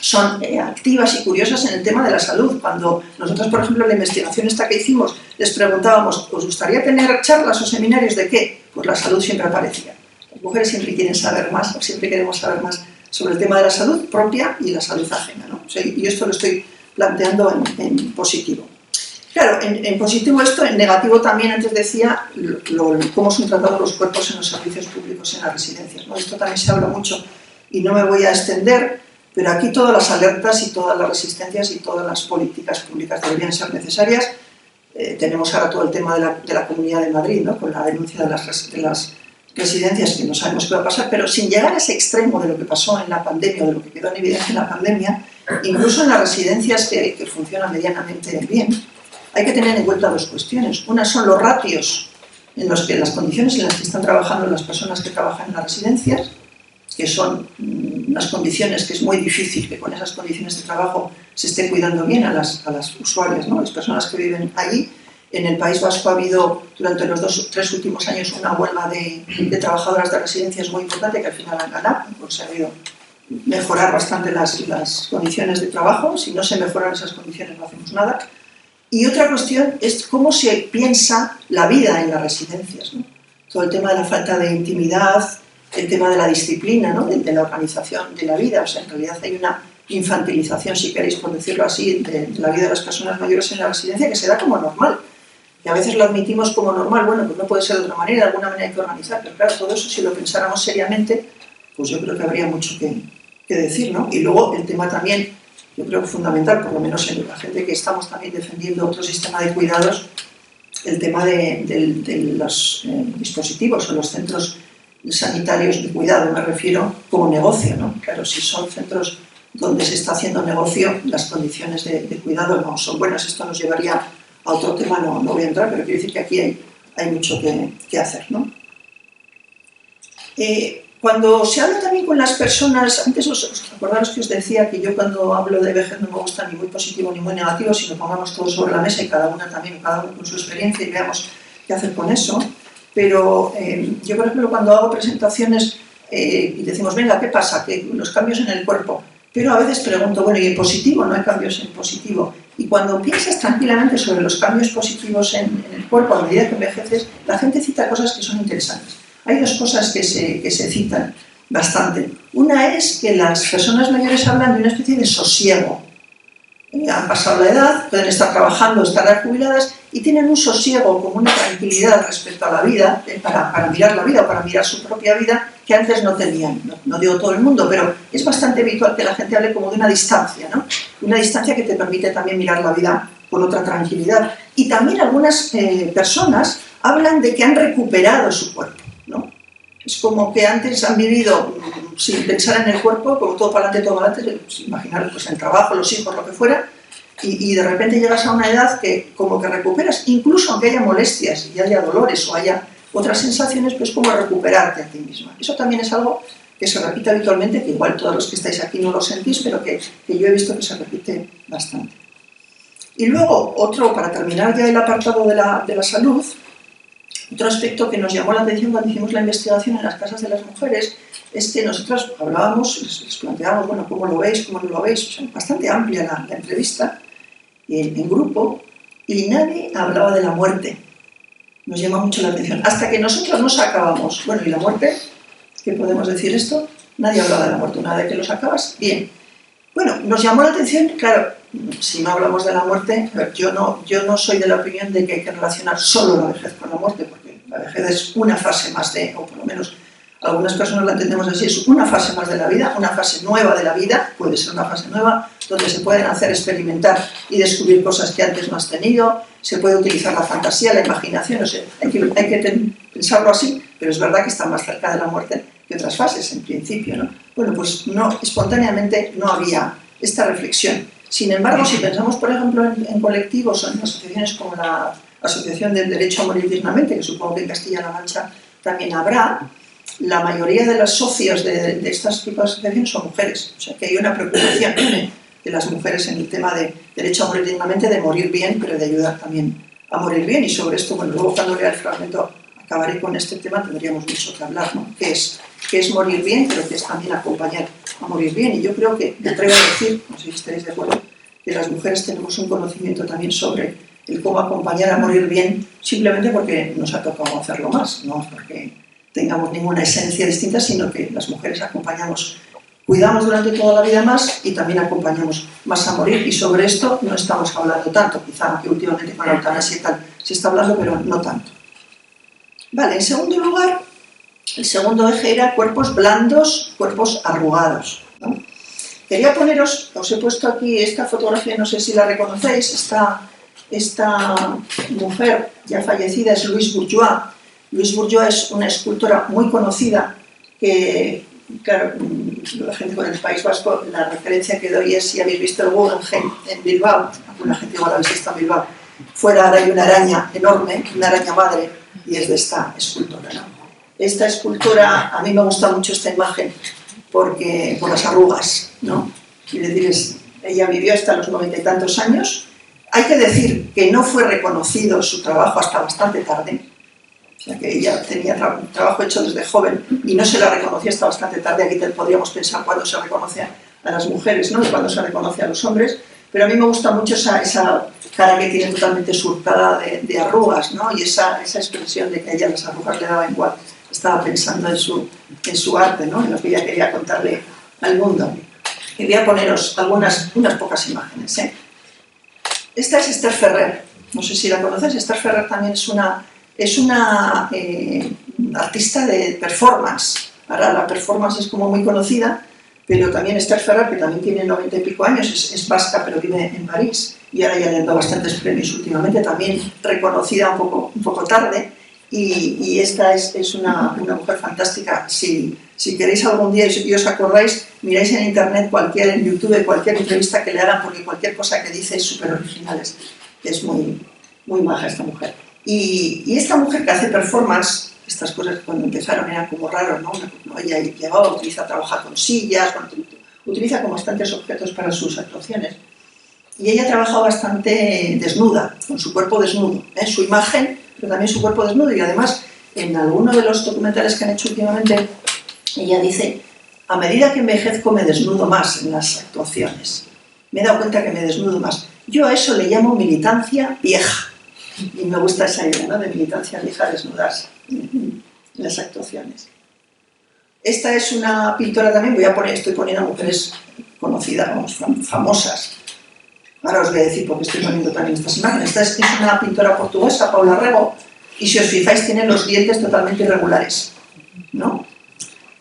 Speaker 3: son activas y curiosas en el tema de la salud. Cuando nosotros, por ejemplo, en la investigación esta que hicimos, les preguntábamos, ¿os gustaría tener charlas o seminarios de qué? Pues la salud siempre aparecía. Las mujeres siempre quieren saber más, o siempre queremos saber más sobre el tema de la salud propia y la salud ajena, ¿no? O sea, y esto lo estoy planteando en positivo. Claro, en positivo esto, en negativo también, antes decía, cómo son tratados los cuerpos en los servicios públicos, en las residencias, ¿no? Esto también se habla mucho y no me voy a extender, pero aquí todas las alertas y todas las resistencias y todas las políticas públicas deberían ser necesarias. Tenemos ahora todo el tema de la Comunidad de Madrid, ¿no? Con la denuncia de las residencias, que no sabemos qué va a pasar, pero sin llegar a ese extremo de lo que pasó en la pandemia, o de lo que quedó en evidencia en la pandemia, incluso en las residencias que funcionan medianamente bien, hay que tener en cuenta dos cuestiones. Una son los ratios en los que las condiciones en las que están trabajando las personas que trabajan en las residencias, que son unas condiciones que es muy difícil que con esas condiciones de trabajo se esté cuidando bien a las usuarias, ¿no? Las personas que viven allí. En el País Vasco ha habido durante los 2 o 3 últimos años una huelga de trabajadoras de residencias muy importante que al final han ganado, han conseguido mejorar bastante las condiciones de trabajo. Si no se mejoran esas condiciones no hacemos nada. Y otra cuestión es cómo se piensa la vida en las residencias, ¿no? Todo el tema de la falta de intimidad, el tema de la disciplina, ¿no? de la organización de la vida. O sea, en realidad hay una infantilización, si queréis por decirlo así, de la vida de las personas mayores en la residencia que se da como normal. Y a veces lo admitimos como normal, bueno, pues no puede ser de otra manera, de alguna manera hay que organizar, pero claro, todo eso si lo pensáramos seriamente, pues yo creo que habría mucho que decir, ¿no? Y luego el tema también, yo creo que fundamental, por lo menos en la gente que estamos también defendiendo otro sistema de cuidados, el tema de los dispositivos o los centros sanitarios de cuidado, me refiero como negocio, ¿no? Claro, si son centros donde se está haciendo negocio, las condiciones de cuidado no son buenas. Esto nos llevaría a otro tema, no voy a entrar, pero quiero decir que aquí hay mucho que hacer, ¿no? Cuando se habla también con las personas, antes os acordaros que os decía que yo cuando hablo de vejez no me gusta ni muy positivo ni muy negativo, sino pongamos todo sobre la mesa y cada una también, cada uno con su experiencia y veamos qué hacer con eso. Pero yo, por ejemplo, cuando hago presentaciones y decimos, venga, ¿qué pasa? Que los cambios en el cuerpo. Pero a veces pregunto, bueno, ¿y en positivo? No hay cambios en positivo. Y cuando piensas tranquilamente sobre los cambios positivos en el cuerpo a medida que envejeces, la gente cita cosas que son interesantes. Hay 2 cosas que se citan bastante. Una es que las personas mayores hablan de una especie de sosiego. Han pasado la edad, pueden estar trabajando, estar jubiladas y tienen un sosiego, como una tranquilidad respecto a la vida, para mirar la vida o para mirar su propia vida, que antes no tenían. No digo todo el mundo, pero es bastante habitual que la gente hable como de una distancia, ¿no? Una distancia que te permite también mirar la vida con otra tranquilidad. Y también algunas personas hablan de que han recuperado su cuerpo, ¿no? Es como que antes han vivido sin pensar en el cuerpo, como todo para adelante, todo para adelante, pues, imaginar pues, el trabajo, los hijos, lo que fuera, y de repente llegas a una edad que como que recuperas, incluso aunque haya molestias y haya dolores o haya otras sensaciones, pues como recuperarte a ti misma. Eso también es algo que se repite habitualmente, que igual todos los que estáis aquí no lo sentís, pero que yo he visto que se repite bastante. Y luego, otro, para terminar ya el apartado de la salud, otro aspecto que nos llamó la atención cuando hicimos la investigación en las casas de las mujeres es que nosotros hablábamos, les planteábamos, bueno, ¿cómo lo veis? ¿Cómo no lo veis? O sea, bastante amplia la entrevista en grupo y nadie hablaba de la muerte. Nos llama mucho la atención. Hasta que nosotros nos acabamos, bueno, ¿y la muerte? ¿Qué podemos decir esto? Nadie hablaba de la muerte. Una vez que los acabas, bien. Bueno, nos llamó la atención, claro, si no hablamos de la muerte, yo no soy de la opinión de que hay que relacionar solo la vejez con la muerte, porque la vejez es una fase más o por lo menos algunas personas la entendemos así, es una fase más de la vida, una fase nueva de la vida, puede ser una fase nueva, donde se pueden hacer experimentar y descubrir cosas que antes no has tenido, se puede utilizar la fantasía, la imaginación, o sea, hay que pensarlo así, pero es verdad que está más cerca de la muerte que otras fases, en principio, ¿no? Bueno, pues no, espontáneamente no había esta reflexión. Sin embargo, si pensamos, por ejemplo, en colectivos o en asociaciones como la Asociación del Derecho a Morir Dignamente, que supongo que en Castilla-La Mancha también habrá, la mayoría de los socios de estos tipos de asociaciones son mujeres. O sea, que hay una preocupación de las mujeres en el tema de derecho a morir dignamente, de morir bien, pero de ayudar también a morir bien. Y sobre esto, bueno, luego cuando lea el fragmento acabaré con este tema, tendríamos mucho que hablar, ¿no? ¿Qué es morir bien, pero que es también acompañar a morir bien? Y yo creo que, me atrevo a decir, no sé si estaréis de acuerdo, que las mujeres tenemos un conocimiento también sobre el cómo acompañar a morir bien, simplemente porque nos ha tocado hacerlo más, no porque tengamos ninguna esencia distinta, sino que las mujeres acompañamos, cuidamos durante toda la vida más y también acompañamos más a morir. Y sobre esto no estamos hablando tanto, quizá aunque últimamente con la eutanasia y tal se está hablando, pero no tanto. Vale, en segundo lugar, el segundo eje era cuerpos blandos, cuerpos arrugados, ¿no? Quería poneros, os he puesto aquí esta fotografía, no sé si la reconocéis, esta mujer ya fallecida es Louise Bourgeois. Louise Bourgeois es una escultora muy conocida que, claro, la gente con el País Vasco, la referencia que doy es si habéis visto el Guggenheim en Bilbao, alguna gente igual habéis visto en Bilbao, fuera ahora hay una araña enorme, una araña madre, y es de esta escultora, ¿no? Esta escultora, a mí me gusta mucho esta imagen por las arrugas, ¿no? Quiere decir, ella vivió hasta los 90 y tantos años. Hay que decir que no fue reconocido su trabajo hasta bastante tarde, o sea que ella tenía trabajo hecho desde joven y no se la reconoció hasta bastante tarde. Aquí podríamos pensar cuándo se reconoce a las mujeres, ¿no? Y cuándo se reconoce a los hombres, pero a mí me gusta mucho esa cara que tiene totalmente surtada de arrugas, ¿no? Y esa expresión de que a ella las arrugas le daban igual. Estaba pensando en su arte, ¿no? En lo que ella quería contarle al mundo. Y voy a poneros unas pocas imágenes, ¿eh? Esta es Esther Ferrer, no sé si la conoces. Esther Ferrer también es una artista de performance. Ahora la performance es como muy conocida, pero también Esther Ferrer, que también tiene 90 y pico años, es vasca pero vive en París y ahora ya le han dado bastantes premios últimamente, también reconocida un poco tarde, y esta es una mujer fantástica. Si queréis algún día y os acordáis, miráis en internet, en YouTube, cualquier entrevista que le hagan, porque cualquier cosa que dice es súper original, es muy, muy maja esta mujer. Y esta mujer que hace performance, estas cosas cuando empezaron eran como raros, ¿no? Ella utiliza trabajar con sillas, utiliza como bastantes objetos para sus actuaciones. Y ella trabaja bastante desnuda, con su cuerpo desnudo, su imagen, pero también su cuerpo desnudo. Y además, en alguno de los documentales que han hecho últimamente, ella dice: a medida que envejezco me desnudo más en las actuaciones. Me he dado cuenta que me desnudo más. Yo a eso le llamo militancia vieja. Y me gusta esa idea, ¿no? De militancia vieja, desnudarse en las actuaciones. Esta es una pintora también, estoy poniendo mujeres conocidas, famosas. Ahora os voy a decir por qué estoy poniendo también estas imágenes. Esta es una pintora portuguesa, Paula Rego, y si os fijáis tiene los dientes totalmente irregulares, ¿no?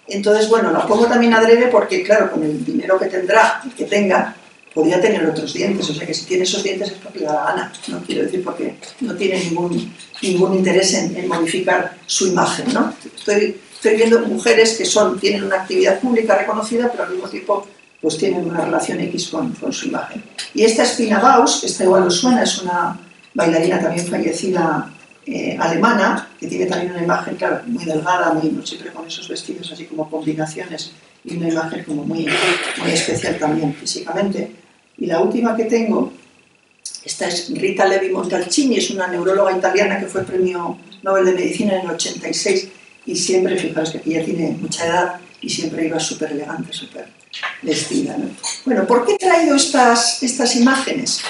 Speaker 3: Entonces, bueno, la pongo también adrede porque, claro, con el dinero que tenga, podría tener otros dientes, o sea que si tiene esos dientes es porque le da la gana, no quiero decir porque no tiene ningún interés en modificar su imagen, ¿no? Estoy viendo mujeres que tienen una actividad pública reconocida, pero al mismo tiempo pues tienen una relación X con su imagen. Y esta es Pina Bausch, esta igual os suena, es una bailarina también fallecida alemana, que tiene también una imagen, claro, muy delgada, siempre con esos vestidos así como combinaciones, y una imagen como muy especial también físicamente. Y la última que tengo, esta es Rita Levi Montalcini, es una neuróloga italiana que fue premio Nobel de Medicina en el 86, y siempre, fijaros que aquí ya tiene mucha edad, y siempre iba súper elegante, súper vestida, ¿no? Bueno, ¿por qué he traído estas imágenes?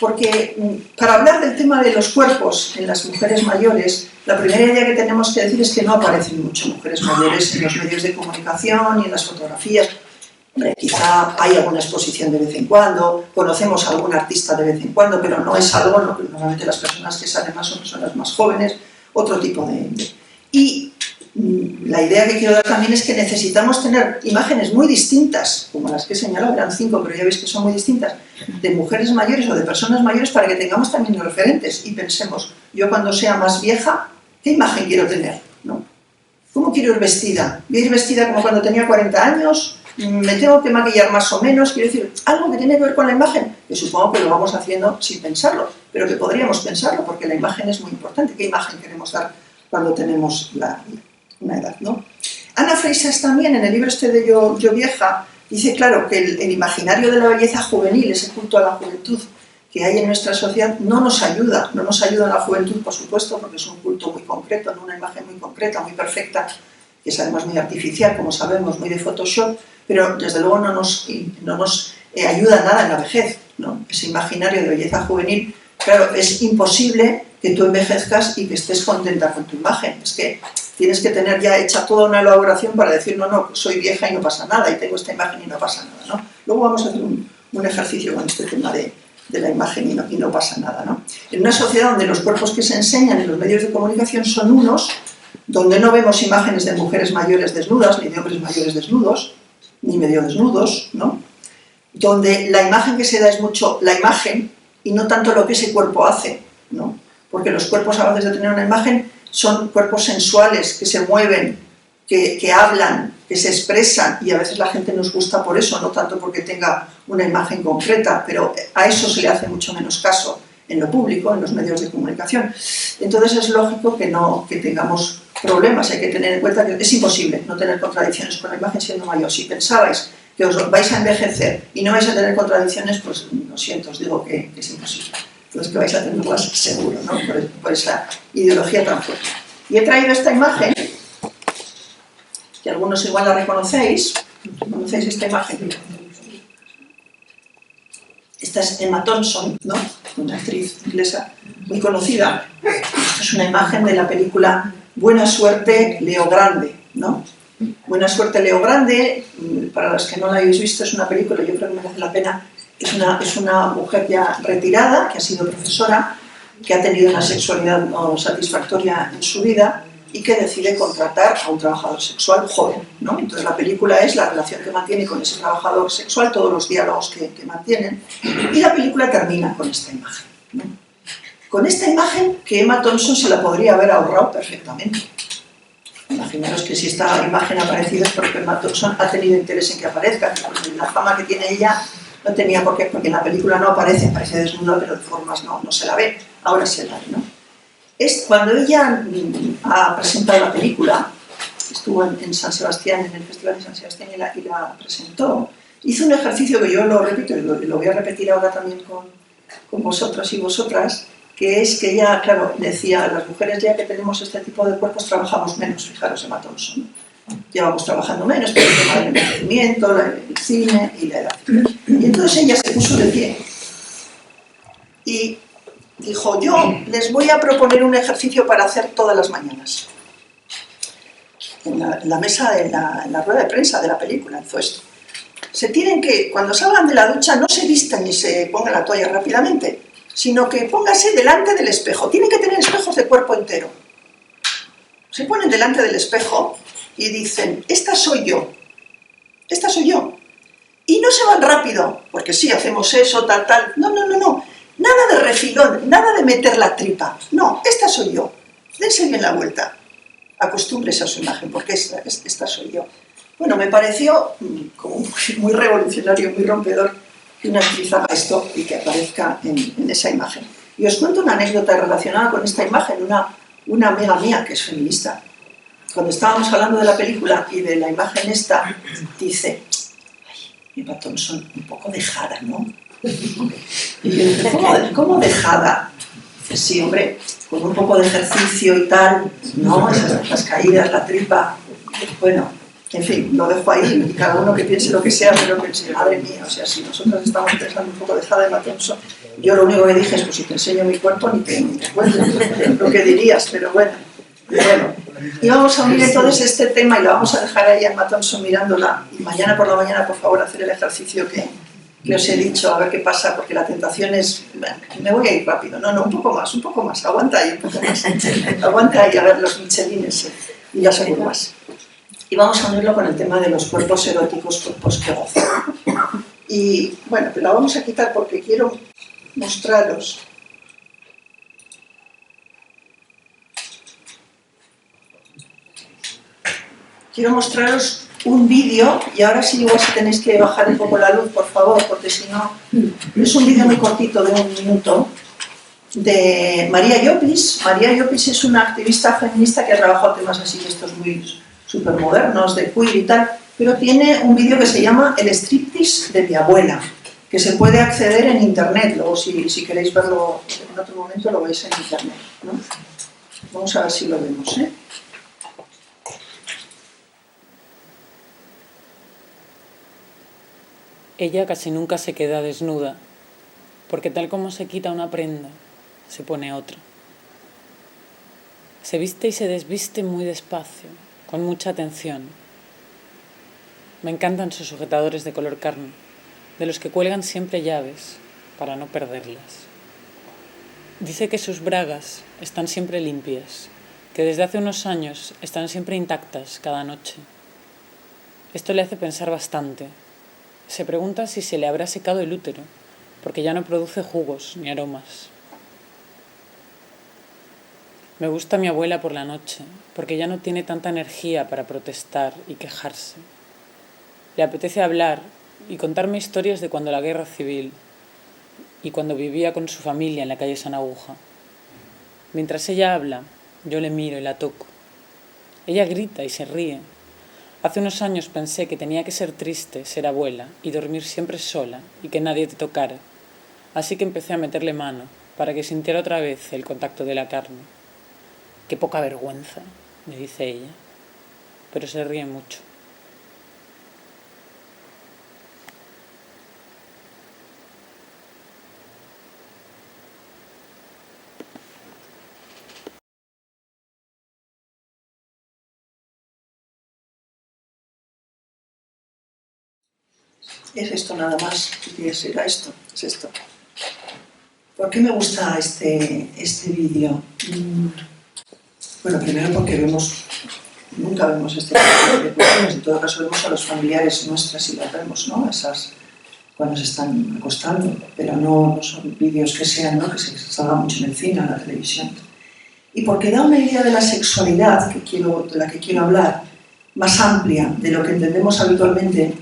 Speaker 3: Porque para hablar del tema de los cuerpos en las mujeres mayores, la primera idea que tenemos que decir es que no aparecen mucho mujeres mayores en los medios de comunicación y en las fotografías. Hombre, quizá hay alguna exposición de vez en cuando, conocemos a algún artista de vez en cuando, pero no es algo, ¿no? Normalmente las personas que salen más son personas más jóvenes, otro tipo de... Y la idea que quiero dar también es que necesitamos tener imágenes muy distintas, como las que he señalado, eran 5, pero ya veis que son muy distintas, de mujeres mayores o de personas mayores, para que tengamos también referentes y pensemos, yo cuando sea más vieja, ¿qué imagen quiero tener? ¿No? ¿Cómo quiero ir vestida? ¿Voy a ir vestida como cuando tenía 40 años? ¿Me tengo que maquillar más o menos? Quiero decir, algo que tiene que ver con la imagen, que supongo que lo vamos haciendo sin pensarlo, pero que podríamos pensarlo, porque la imagen es muy importante. ¿Qué imagen queremos dar cuando tenemos una edad, ¿no? Ana Freixas también, en el libro este de Yo Vieja, dice, claro, que el imaginario de la belleza juvenil, ese culto a la juventud que hay en nuestra sociedad, no nos ayuda en la juventud, por supuesto, porque es un culto muy concreto, ¿no? Una imagen muy concreta, muy perfecta, que es además muy artificial, como sabemos, muy de Photoshop, pero desde luego no nos ayuda nada en la vejez, ¿no? Ese imaginario de belleza juvenil, claro, es imposible que tú envejezcas y que estés contenta con tu imagen. Es que tienes que tener ya hecha toda una elaboración para decir, no, soy vieja y no pasa nada, y tengo esta imagen y no pasa nada, ¿no? Luego vamos a hacer un ejercicio con este tema de la imagen y no pasa nada, ¿no? En una sociedad donde los cuerpos que se enseñan en los medios de comunicación son unos, donde no vemos imágenes de mujeres mayores desnudas, ni de hombres mayores desnudos, ni medio desnudos, ¿no? Donde la imagen que se da es mucho la imagen y no tanto lo que ese cuerpo hace, ¿no? Porque los cuerpos, a veces de tener una imagen, son cuerpos sensuales, que se mueven, que hablan, que se expresan, y a veces la gente nos gusta por eso, no tanto porque tenga una imagen concreta, pero a eso se le hace mucho menos caso en lo público, en los medios de comunicación. Entonces es lógico que tengamos problemas. Hay que tener en cuenta que es imposible no tener contradicciones con la imagen siendo mayor. Si pensabais que os vais a envejecer y no vais a tener contradicciones, pues lo siento, os digo que es imposible. Entonces que vais a tenerlas seguro, ¿no? Por esa ideología tan fuerte. Y he traído esta imagen, que algunos igual la reconocéis. ¿Conocéis esta imagen? Esta es Emma Thompson, ¿no? Una actriz inglesa muy conocida. Esta es una imagen de la película Buena Suerte, Leo Grande, ¿no? Buena Suerte, Leo Grande, para los que no la habéis visto, es una película, yo creo que merece la pena. Es una mujer ya retirada, que ha sido profesora, que ha tenido una sexualidad no satisfactoria en su vida y que decide contratar a un trabajador sexual joven, ¿no? Entonces la película es la relación que mantiene con ese trabajador sexual, todos los diálogos que mantienen, y la película termina con esta imagen, ¿no? Con esta imagen que Emma Thompson se la podría haber ahorrado perfectamente. Imaginaros que si esta imagen ha aparecido es porque Emma Thompson ha tenido interés en que aparezca, porque la fama que tiene ella no tenía por qué, porque en la película no aparece desnuda, pero de formas no se la ve, ahora se la ve, ¿no? Cuando ella ha presentado la película, estuvo en San Sebastián, en el Festival de San Sebastián y la presentó, hizo un ejercicio que yo lo repito y lo voy a repetir ahora también con vosotros y vosotras, que es que ella, claro, decía, las mujeres ya que tenemos este tipo de cuerpos trabajamos menos, fijaros Emma Thompson, ¿no? Llevamos trabajando menos por el tema del envejecimiento, el cine y la edad. Y entonces ella se puso de pie y dijo, yo les voy a proponer un ejercicio para hacer todas las mañanas. En la mesa, en la rueda de prensa de la película hizo esto. Se tienen que, cuando salgan de la ducha, no se vistan ni se pongan la toalla rápidamente, sino que póngase delante del espejo. Tienen que tener espejos de cuerpo entero. Se ponen delante del espejo y dicen, esta soy yo. Esta soy yo. Y no se van rápido, porque sí, hacemos eso, tal. No. Nada de refilón, nada de meter la tripa. No, esta soy yo. Dense bien la vuelta. Acostúmbrese a su imagen, porque esta soy yo. Bueno, me pareció como muy revolucionario, muy rompedor que una actriz haga esto y que aparezca en esa imagen. Y os cuento una anécdota relacionada con esta imagen. Una amiga mía que es feminista, cuando estábamos hablando de la película y de la imagen esta, dice, ay, Emma Thompson, un poco dejada, ¿no? Y yo dije, ¿cómo dejada? Dice, sí, hombre, con un poco de ejercicio y tal, ¿no? Las caídas, la tripa, bueno, en fin, lo dejo ahí y cada uno que piense lo que sea, pero pensé, madre mía, o sea, si nosotros estamos pensando un poco dejada de Emma Thompson, yo lo único que dije es, pues si te enseño mi cuerpo, ni te cuento lo que dirías, pero bueno. Y vamos a unir entonces este tema y lo vamos a dejar ahí a Emma Thompson mirándola y mañana por la mañana, por favor, hacer el ejercicio que os he dicho, a ver qué pasa, porque la tentación es, bueno, me voy a ir rápido, no, un poco más, aguanta ahí un poco más, aguanta ahí a ver los michelines y las curvas. Y vamos a unirlo con el tema de los cuerpos eróticos, cuerpos que gozan. Y bueno, pero la vamos a quitar porque quiero mostraros un vídeo, y ahora sí igual si tenéis que bajar un poco la luz, por favor, porque si no, es un vídeo muy cortito de 1 minuto, de María Llopis. María Llopis es una activista feminista que ha trabajado temas así, estos muy supermodernos, de queer y tal, pero tiene un vídeo que se llama El striptease de mi abuela, que se puede acceder en internet, luego si queréis verlo en otro momento lo veis en internet, ¿no? Vamos a ver si lo vemos, ¿eh?
Speaker 4: Ella casi nunca se queda desnuda, porque tal como se quita una prenda, se pone otra. Se viste y se desviste muy despacio, con mucha atención. Me encantan sus sujetadores de color carne, de los que cuelgan siempre llaves, para no perderlas. Dice que sus bragas están siempre limpias, que desde hace unos años están siempre intactas cada noche. Esto le hace pensar bastante. Se pregunta si se le habrá secado el útero, porque ya no produce jugos ni aromas. Me gusta mi abuela por la noche, porque ya no tiene tanta energía para protestar y quejarse. Le apetece hablar y contarme historias de cuando la guerra civil y cuando vivía con su familia en la calle San Aguja. Mientras ella habla, yo le miro y la toco. Ella grita y se ríe. Hace unos años pensé que tenía que ser triste, ser abuela y dormir siempre sola y que nadie te tocara. Así que empecé a meterle mano para que sintiera otra vez el contacto de la carne. Qué poca vergüenza, me dice ella, pero se ríe mucho.
Speaker 3: Es esto nada más, era esto, es esto. ¿Por qué me gusta este vídeo? Bueno, primero porque nunca vemos este tipo de cuestiones, en todo caso vemos a los familiares nuestras y las vemos, ¿no? Esas cuando se están acostando, pero no son vídeos que sean, ¿no? Que se salga mucho en el cine, en la televisión. Y porque da una idea de la sexualidad de la que quiero hablar, más amplia de lo que entendemos habitualmente.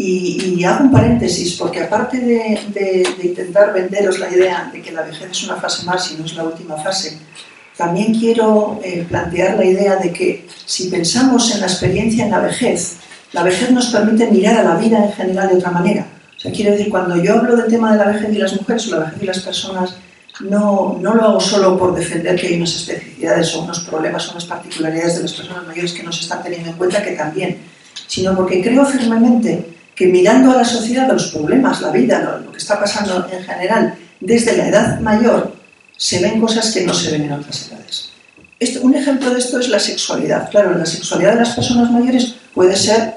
Speaker 3: Y hago un paréntesis, porque aparte de intentar venderos la idea de que la vejez es una fase más y no es la última fase, también quiero plantear la idea de que si pensamos en la experiencia en la vejez nos permite mirar a la vida en general de otra manera. O sea, quiero decir, cuando yo hablo del tema de la vejez y las mujeres o la vejez y las personas, no lo hago solo por defender que hay unas especificidades o unos problemas o unas particularidades de las personas mayores que no se están teniendo en cuenta, que también, sino porque creo firmemente que mirando a la sociedad, a los problemas, la vida, lo que está pasando en general, desde la edad mayor, se ven cosas que no se ven en otras edades. Un ejemplo de esto es la sexualidad. Claro, la sexualidad de las personas mayores puede ser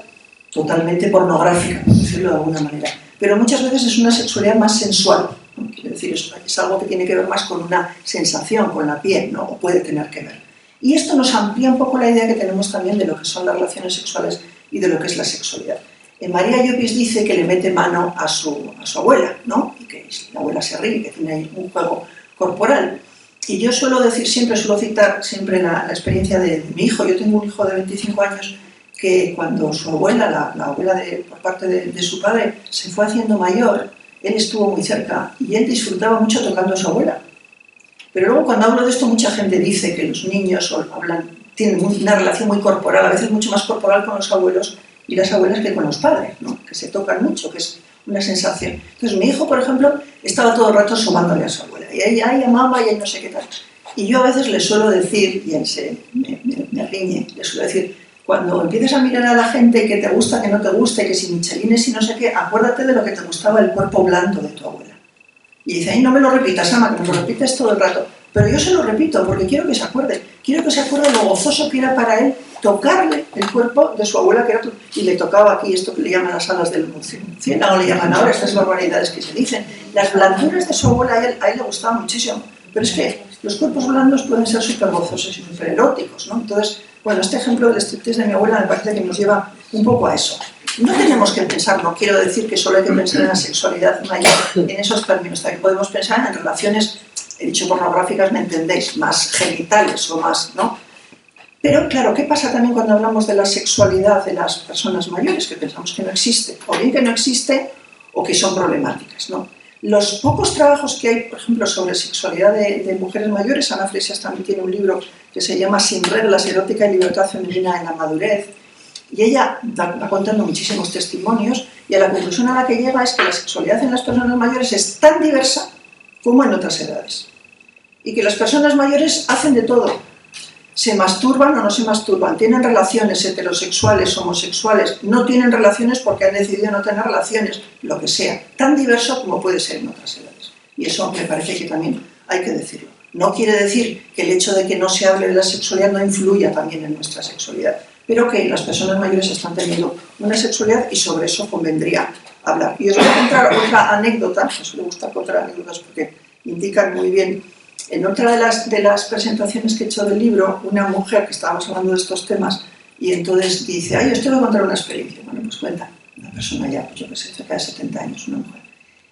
Speaker 3: totalmente pornográfica, por decirlo de alguna manera, pero muchas veces es una sexualidad más sensual, ¿no? Quiero decir, es algo que tiene que ver más con una sensación, con la piel, ¿no? O puede tener que ver. Y esto nos amplía un poco la idea que tenemos también de lo que son las relaciones sexuales y de lo que es la sexualidad. María Llopis dice que le mete mano a su abuela, ¿no? Y que la abuela se ríe, que tiene ahí un juego corporal. Y yo suelo citar siempre la experiencia de mi hijo. Yo tengo un hijo de 25 años que cuando su abuela, la abuela por parte de su padre, se fue haciendo mayor, él estuvo muy cerca y él disfrutaba mucho tocando a su abuela. Pero luego cuando hablo de esto, mucha gente dice que los niños tienen una relación muy corporal, a veces mucho más corporal con los abuelos y las abuelas que con los padres, ¿no? Que se tocan mucho, que es una sensación. Entonces mi hijo, por ejemplo, estaba todo el rato asomándole a su abuela, y ella amaba y él no sé qué tal. Y yo a veces le suelo decir, y él me riñe, le suelo decir, cuando empieces a mirar a la gente que te gusta, que no te gusta, que si michelines y no sé qué, acuérdate de lo que te gustaba el cuerpo blando de tu abuela. Y dice, ay, no me lo repitas, Ama, que me lo repites todo el rato. Pero yo se lo repito porque quiero que se acuerde lo gozoso que era para él tocarle el cuerpo de su abuela, que era y le tocaba aquí esto que le llaman las alas del murciélago, le llaman ahora estas barbaridades que se dicen. Las blanduras de su abuela a él le gustaban muchísimo, pero es que los cuerpos blandos pueden ser súper gozosos y súper eróticos, ¿no? Entonces, bueno, este ejemplo del striptease de mi abuela me parece que nos lleva un poco a eso. No tenemos que pensar, no quiero decir que solo hay que pensar en la sexualidad mayor en esos términos, también podemos pensar en relaciones, he dicho pornográficas, me entendéis, más genitales o más, ¿no? Pero claro, ¿qué pasa también cuando hablamos de la sexualidad de las personas mayores? Que pensamos que no existe, o bien que no existe, o que son problemáticas, ¿no? Los pocos trabajos que hay, por ejemplo, sobre sexualidad de mujeres mayores, Ana Freixas también tiene un libro que se llama Sin reglas, erótica y libertad femenina en la madurez, y ella va contando muchísimos testimonios, y a la conclusión a la que llega es que la sexualidad en las personas mayores es tan diversa como en otras edades. Y que las personas mayores hacen de todo. Se masturban o no se masturban, tienen relaciones heterosexuales, homosexuales, no tienen relaciones porque han decidido no tener relaciones, lo que sea, tan diverso como puede ser en otras edades. Y eso me parece que también hay que decirlo. No quiere decir que el hecho de que no se hable de la sexualidad no influya también en nuestra sexualidad, pero que las personas mayores están teniendo una sexualidad y sobre eso convendría hablar. Y os voy a contar otra anécdota, os suele gustar contar anécdotas porque indican muy bien. En otra de las presentaciones que he hecho del libro, una mujer que estábamos hablando de estos temas, y entonces dice, ay, yo te voy a contar una experiencia. Bueno, pues cuenta, una persona ya, pues yo que sé, cerca de 70 años, una mujer.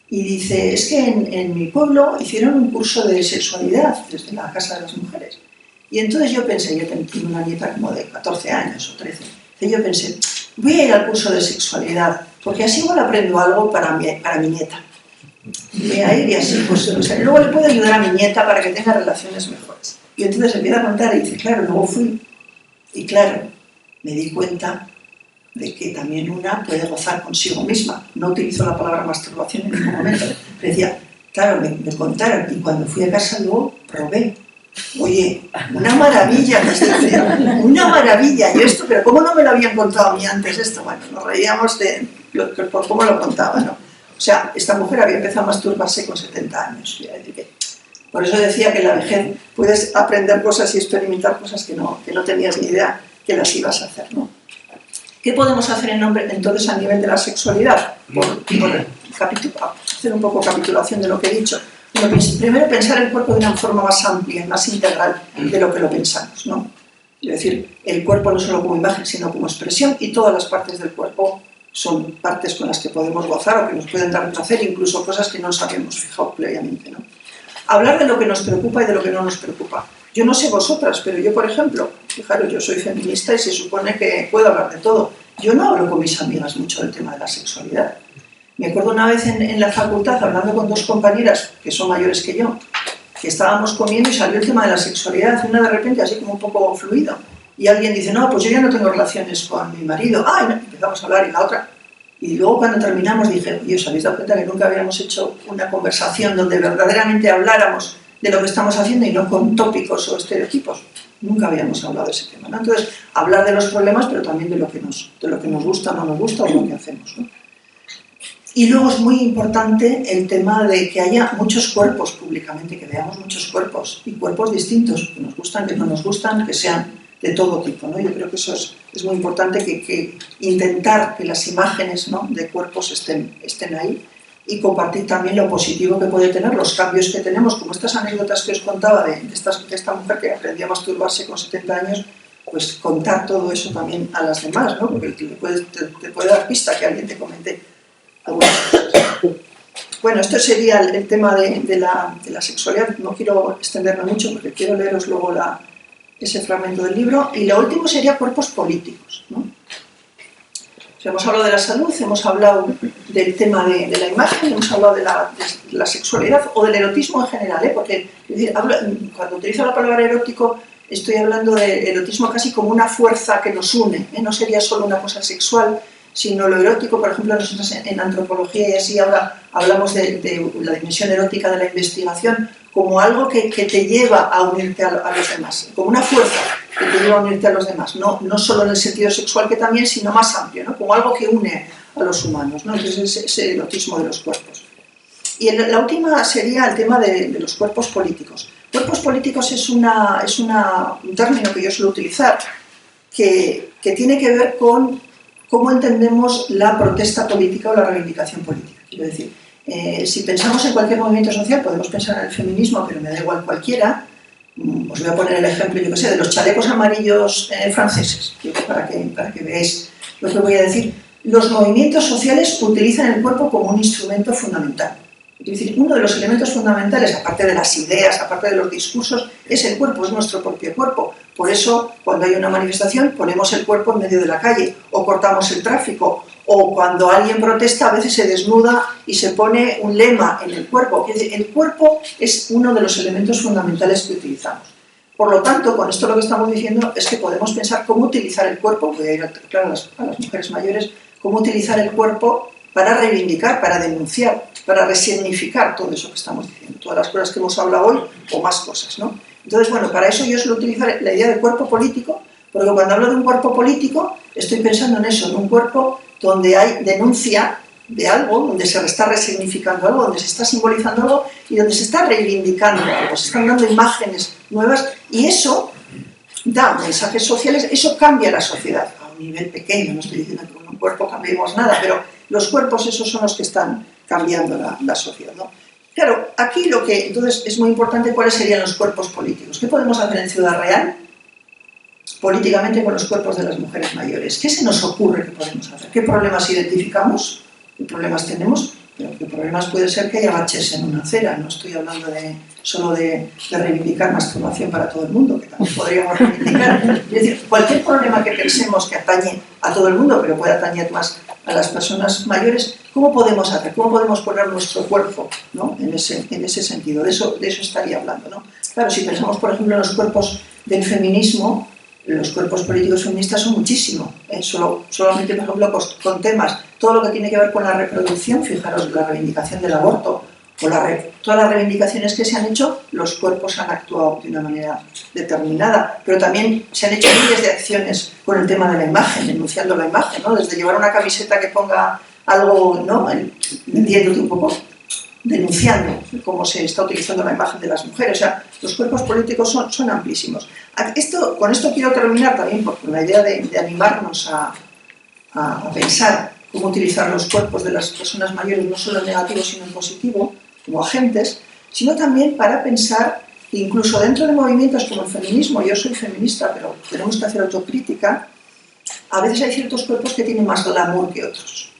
Speaker 3: Y dice, es que en mi pueblo hicieron un curso de sexualidad desde la Casa de las Mujeres. Y entonces yo pensé, yo tengo una nieta como de 14 años o 13, y yo pensé, voy a ir al curso de sexualidad, porque así igual aprendo algo para mi nieta. Voy a ir y así, pues luego le puedo ayudar a mi nieta para que tenga relaciones mejores. Y entonces empieza a contar y dice, claro, luego fui. Y claro, me di cuenta de que también una puede gozar consigo misma. No utilizo la palabra masturbación en ningún momento. Decía, claro, me contaron, y cuando fui a casa luego probé. Oye, una maravilla, una maravilla. Yo esto, pero ¿cómo no me lo habían contado a mí antes esto? Bueno, nos reíamos por cómo lo contaba, ¿no? O sea, esta mujer había empezado a masturbarse con 70 años. Por eso decía que en la vejez puedes aprender cosas y experimentar cosas que no tenías ni idea que las ibas a hacer, ¿no? ¿Qué podemos hacer entonces a nivel de la sexualidad? Hacer un poco capitulación de lo que he dicho. Bueno, primero, pensar el cuerpo de una forma más amplia, más integral de lo que lo pensamos, ¿no? Es decir, el cuerpo no solo como imagen, sino como expresión, y todas las partes del cuerpo son partes con las que podemos gozar o que nos pueden dar placer, incluso cosas que no nos habíamos fijado previamente, ¿no? Hablar de lo que nos preocupa y de lo que no nos preocupa. Yo no sé vosotras, pero yo, por ejemplo, fijaros, yo soy feminista y se supone que puedo hablar de todo. Yo no hablo con mis amigas mucho del tema de la sexualidad. Me acuerdo una vez en la facultad, hablando con dos compañeras que son mayores que yo, que estábamos comiendo y salió el tema de la sexualidad, una de repente así como un poco fluido. Y alguien dice, no, pues yo ya no tengo relaciones con mi marido. Ah, y no, empezamos a hablar y la otra. Y luego cuando terminamos dije, oye, ¿os habéis dado cuenta que nunca habíamos hecho una conversación donde verdaderamente habláramos de lo que estamos haciendo y no con tópicos o estereotipos? Nunca habíamos hablado de ese tema, ¿no? Entonces, hablar de los problemas, pero también de lo que nos gusta o no nos gusta o lo que hacemos, ¿no? Y luego es muy importante el tema de que haya muchos cuerpos públicamente, que veamos muchos cuerpos y cuerpos distintos, que nos gustan, que no nos gustan, que sean de todo tipo, ¿no? Yo creo que eso es muy importante, que intentar que las imágenes, ¿no?, de cuerpos estén ahí, y compartir también lo positivo que puede tener, los cambios que tenemos, como estas anécdotas que os contaba de esta mujer que aprendió a masturbarse con 70 años, pues contar todo eso también a las demás, ¿no? Porque te puede dar pista que alguien te comente algunas cosas. Bueno, esto sería el tema de la sexualidad. No quiero extenderme mucho porque quiero leeros luego ese fragmento del libro. Y lo último sería cuerpos políticos, ¿no? O sea, hemos hablado de la salud, hemos hablado del tema de la imagen, hemos hablado de la sexualidad o del erotismo en general, ¿eh? Porque es decir, cuando utilizo la palabra erótico estoy hablando de erotismo casi como una fuerza que nos une, ¿eh? No sería solo una cosa sexual, sino lo erótico. Por ejemplo, nosotros en antropología y así hablamos de la dimensión erótica de la investigación como algo que te lleva a unirte a los demás, como una fuerza que te lleva a unirte a los demás, no solo en el sentido sexual que también, sino más amplio, ¿no? Como algo que une a los humanos, ¿no? Entonces ese erotismo de los cuerpos. Y la última sería el tema de los cuerpos políticos. Cuerpos políticos es un término que yo suelo utilizar que tiene que ver con cómo entendemos la protesta política o la reivindicación política. Quiero decir, si pensamos en cualquier movimiento social, podemos pensar en el feminismo, pero me da igual cualquiera. Os voy a poner el ejemplo, yo qué sé, de los chalecos amarillos franceses, para que veáis lo que voy a decir. Los movimientos sociales utilizan el cuerpo como un instrumento fundamental. Es decir, uno de los elementos fundamentales, aparte de las ideas, aparte de los discursos, es el cuerpo, es nuestro propio cuerpo. Por eso, cuando hay una manifestación, ponemos el cuerpo en medio de la calle, o cortamos el tráfico, o cuando alguien protesta, a veces se desnuda y se pone un lema en el cuerpo. Es decir, el cuerpo es uno de los elementos fundamentales que utilizamos. Por lo tanto, con esto lo que estamos diciendo es que podemos pensar cómo utilizar el cuerpo, voy a ir claro, a las mujeres mayores, cómo utilizar el cuerpo para reivindicar, para denunciar, para resignificar todo eso que estamos diciendo, todas las cosas que hemos hablado hoy o más cosas, ¿no? Entonces, bueno, para eso yo suelo utilizar la idea de cuerpo político, porque cuando hablo de un cuerpo político estoy pensando en eso, en un cuerpo donde hay denuncia de algo, donde se está resignificando algo, donde se está simbolizando algo y donde se está reivindicando algo, se están dando imágenes nuevas y eso da mensajes sociales, eso cambia la sociedad a un nivel pequeño, no estoy diciendo que con un cuerpo cambiemos nada, pero los cuerpos esos son los que están cambiando la sociedad, ¿no? Claro, aquí entonces es muy importante cuáles serían los cuerpos políticos. ¿Qué podemos hacer en Ciudad Real políticamente con los cuerpos de las mujeres mayores? ¿Qué se nos ocurre que podemos hacer? ¿Qué problemas identificamos? ¿Qué problemas tenemos? Pero qué problemas puede ser que haya baches en una acera. No estoy hablando solo de reivindicar masturbación para todo el mundo, que también podríamos reivindicar. Es decir, cualquier problema que pensemos que atañe a todo el mundo, pero puede atañer más a las personas mayores, ¿cómo podemos hacer? ¿Cómo podemos poner nuestro cuerpo, ¿no? en ese sentido? De eso estaría hablando, ¿no? Claro, si pensamos, por ejemplo, en los cuerpos del feminismo, los cuerpos políticos feministas son muchísimo, solamente por ejemplo con temas, todo lo que tiene que ver con la reproducción, fijaros, la reivindicación del aborto, o todas las reivindicaciones que se han hecho, los cuerpos han actuado de una manera determinada, pero también se han hecho miles de acciones con el tema de la imagen, denunciando la imagen, ¿no? Desde llevar una camiseta que ponga algo, ¿no? Entiéndote un poco, denunciando cómo se está utilizando la imagen de las mujeres. O sea, los cuerpos políticos son amplísimos. Con esto quiero terminar también por la idea de animarnos a pensar cómo utilizar los cuerpos de las personas mayores, no solo en negativo sino en positivo, como agentes, sino también para pensar, incluso dentro de movimientos como el feminismo, yo soy feminista, pero tenemos que hacer autocrítica, a veces hay ciertos cuerpos que tienen más glamour que otros.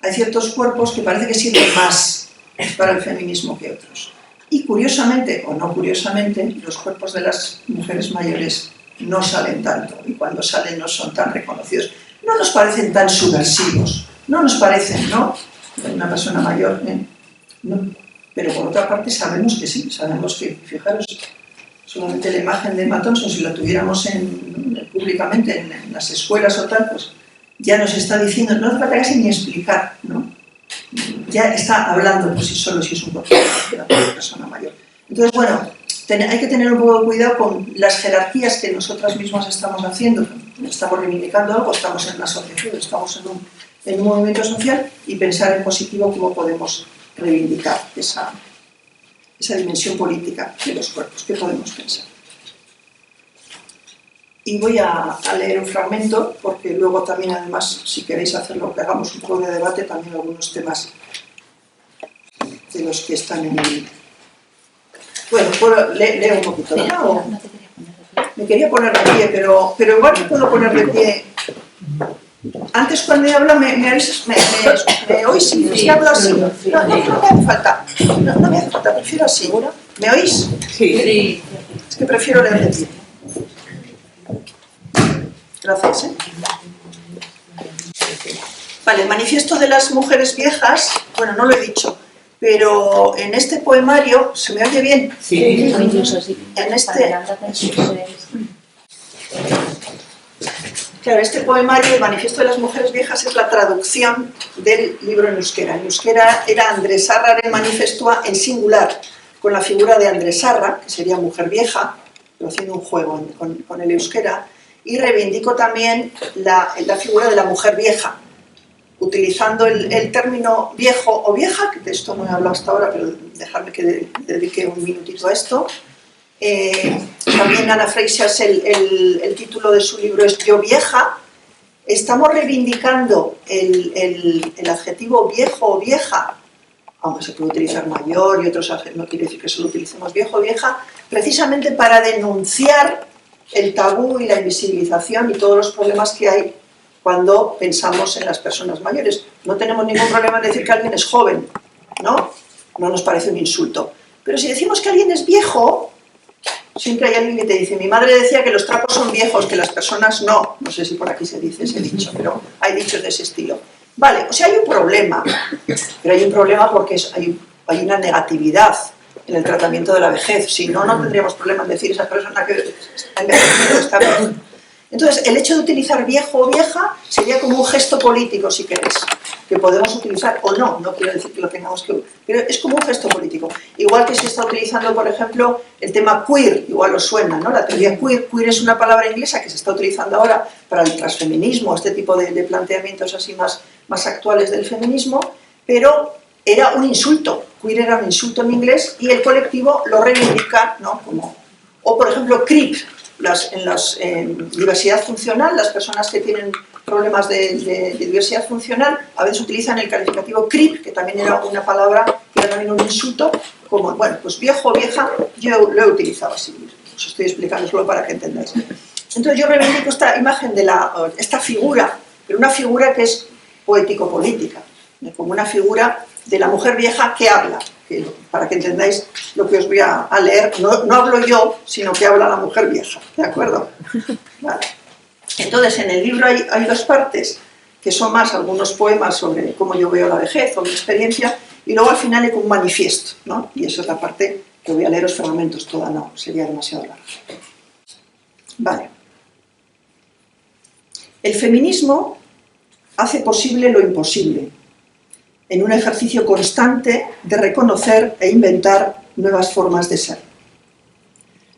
Speaker 3: Hay ciertos cuerpos que parece que sirven más para el feminismo que otros. Y curiosamente, o no curiosamente, los cuerpos de las mujeres mayores no salen tanto, y cuando salen no son tan reconocidos. No nos parecen tan subversivos, no nos parecen, ¿no? Una persona mayor, no. Pero por otra parte sabemos que sí, sabemos que, fijaros, solamente la imagen de Emma Thompson, si la tuviéramos públicamente en las escuelas o tal, pues ya nos está diciendo, no hace falta casi ni explicar, ¿no? Ya está hablando por sí solo si es un cuerpo de una persona mayor. Entonces, bueno, hay que tener un poco de cuidado con las jerarquías que nosotras mismas estamos haciendo. Estamos reivindicando algo, estamos en una asociación, estamos en un movimiento social, y pensar en positivo cómo podemos reivindicar esa dimensión política de los cuerpos, qué podemos pensar. Y voy a leer un fragmento, porque luego también, además, si queréis hacerlo, que hagamos un poco de debate, también algunos temas de los que están en el... Bueno, leo un poquito, ¿no? Me quería poner de pie, pero igual me puedo poner de pie. Antes, cuando he hablado, ¿me oís? Si hablo así. No me hace falta. No me hace falta, prefiero así. ¿Me oís?
Speaker 4: Sí.
Speaker 3: Es que prefiero leer de pie. Gracias, ¿eh? Vale, el manifiesto de las mujeres viejas, bueno, no lo he dicho, pero en este poemario, ¿se me oye bien?
Speaker 4: Sí.
Speaker 3: En este poemario, el manifiesto de las mujeres viejas, es la traducción del libro en euskera. En euskera era Andresarraren manifestua en singular, con la figura de Andresarra, que sería mujer vieja, pero haciendo un juego con el euskera, y reivindico también la figura de la mujer vieja, utilizando el término viejo o vieja, que de esto no he hablado hasta ahora, pero dejadme que dedique un minutito a esto. También Ana Freixas, el título de su libro es Yo vieja. Estamos reivindicando el adjetivo viejo o vieja, aunque se puede utilizar mayor y otros adjetivos, no quiere decir que solo utilicemos viejo o vieja, precisamente para denunciar el tabú y la invisibilización y todos los problemas que hay cuando pensamos en las personas mayores. No tenemos ningún problema en decir que alguien es joven, ¿no? No nos parece un insulto. Pero si decimos que alguien es viejo, siempre hay alguien que te dice, mi madre decía que los trapos son viejos, que las personas no. No sé si por aquí se dice ese dicho, pero hay dichos de ese estilo. Vale, o sea, hay un problema, pero hay un problema porque hay una negatividad en el tratamiento de la vejez. Si no, no tendríamos problema en decir esa persona que está envejeciendo está bien. Entonces, el hecho de utilizar viejo o vieja sería como un gesto político, si queréis, que podemos utilizar o no, no quiero decir que lo tengamos que... pero es como un gesto político. Igual que se está utilizando, por ejemplo, el tema queer, igual os suena, ¿no? La teoría queer. Queer es una palabra inglesa que se está utilizando ahora para el transfeminismo, este tipo de planteamientos así más actuales del feminismo, pero era un insulto. Queer era un insulto en inglés y el colectivo lo reivindica, ¿no? O, por ejemplo, creep. En diversidad funcional, las personas que tienen problemas de diversidad funcional a veces utilizan el calificativo creep, que también era una palabra que era también un insulto, como, bueno, pues viejo o vieja, yo lo he utilizado así, os estoy explicando solo para que entendáis. Entonces yo reivindico esta imagen de esta figura, pero una figura que es poético-política, como una figura de la mujer vieja que habla. Para que entendáis lo que os voy a leer, no hablo yo, sino que habla la mujer vieja, ¿de acuerdo? Vale. Entonces, en el libro hay dos partes, que son más algunos poemas sobre cómo yo veo la vejez o mi experiencia, y luego al final hay un manifiesto, ¿no? Y esa es la parte que voy a leer los fragmentos, toda no, sería demasiado larga. Vale. El feminismo hace posible lo imposible, en un ejercicio constante de reconocer e inventar nuevas formas de ser.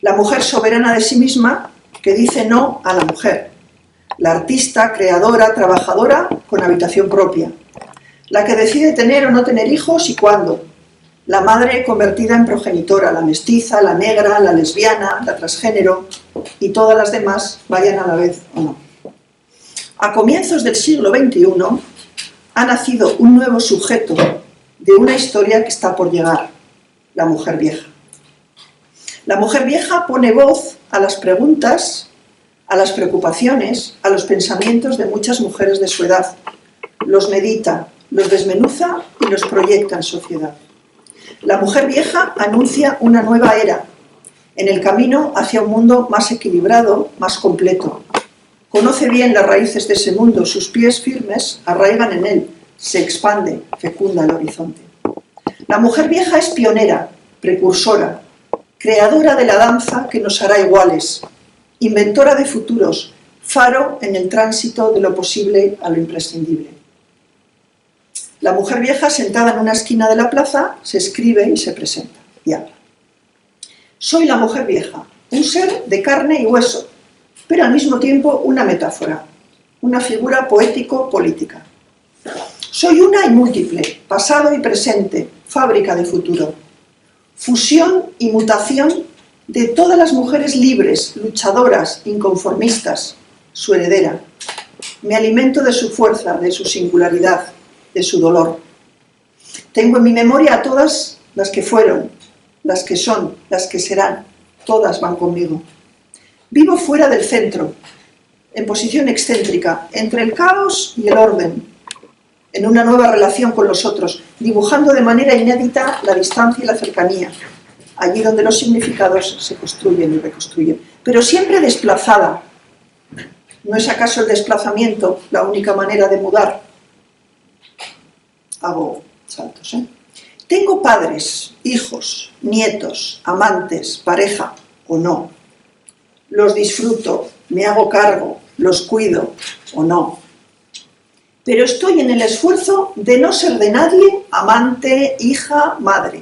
Speaker 3: La mujer soberana de sí misma que dice no a la mujer, la artista, creadora, trabajadora con habitación propia, la que decide tener o no tener hijos y cuándo, la madre convertida en progenitora, la mestiza, la negra, la lesbiana, la transgénero y todas las demás, vayan a la vez o no. A comienzos del siglo XXI ha nacido un nuevo sujeto de una historia que está por llegar, la mujer vieja. La mujer vieja pone voz a las preguntas, a las preocupaciones, a los pensamientos de muchas mujeres de su edad. Los medita, los desmenuza y los proyecta en sociedad. La mujer vieja anuncia una nueva era, en el camino hacia un mundo más equilibrado, más completo. Conoce bien las raíces de ese mundo, sus pies firmes arraigan en él, se expande, fecunda el horizonte. La mujer vieja es pionera, precursora, creadora de la danza que nos hará iguales, inventora de futuros, faro en el tránsito de lo posible a lo imprescindible. La mujer vieja, sentada en una esquina de la plaza, se escribe y se presenta y habla. Soy la mujer vieja, un ser de carne y hueso, pero al mismo tiempo una metáfora, una figura poético-política. Soy una y múltiple, pasado y presente, fábrica de futuro, fusión y mutación de todas las mujeres libres, luchadoras, inconformistas, su heredera. Me alimento de su fuerza, de su singularidad, de su dolor. Tengo en mi memoria a todas las que fueron, las que son, las que serán, todas van conmigo. Vivo fuera del centro, en posición excéntrica, entre el caos y el orden, en una nueva relación con los otros, dibujando de manera inédita la distancia y la cercanía, allí donde los significados se construyen y reconstruyen, pero siempre desplazada. ¿No es acaso el desplazamiento la única manera de mudar? Hago saltos, ¿eh? Tengo padres, hijos, nietos, amantes, pareja o no. Los disfruto, me hago cargo, los cuido o no. Pero estoy en el esfuerzo de no ser de nadie, amante, hija, madre.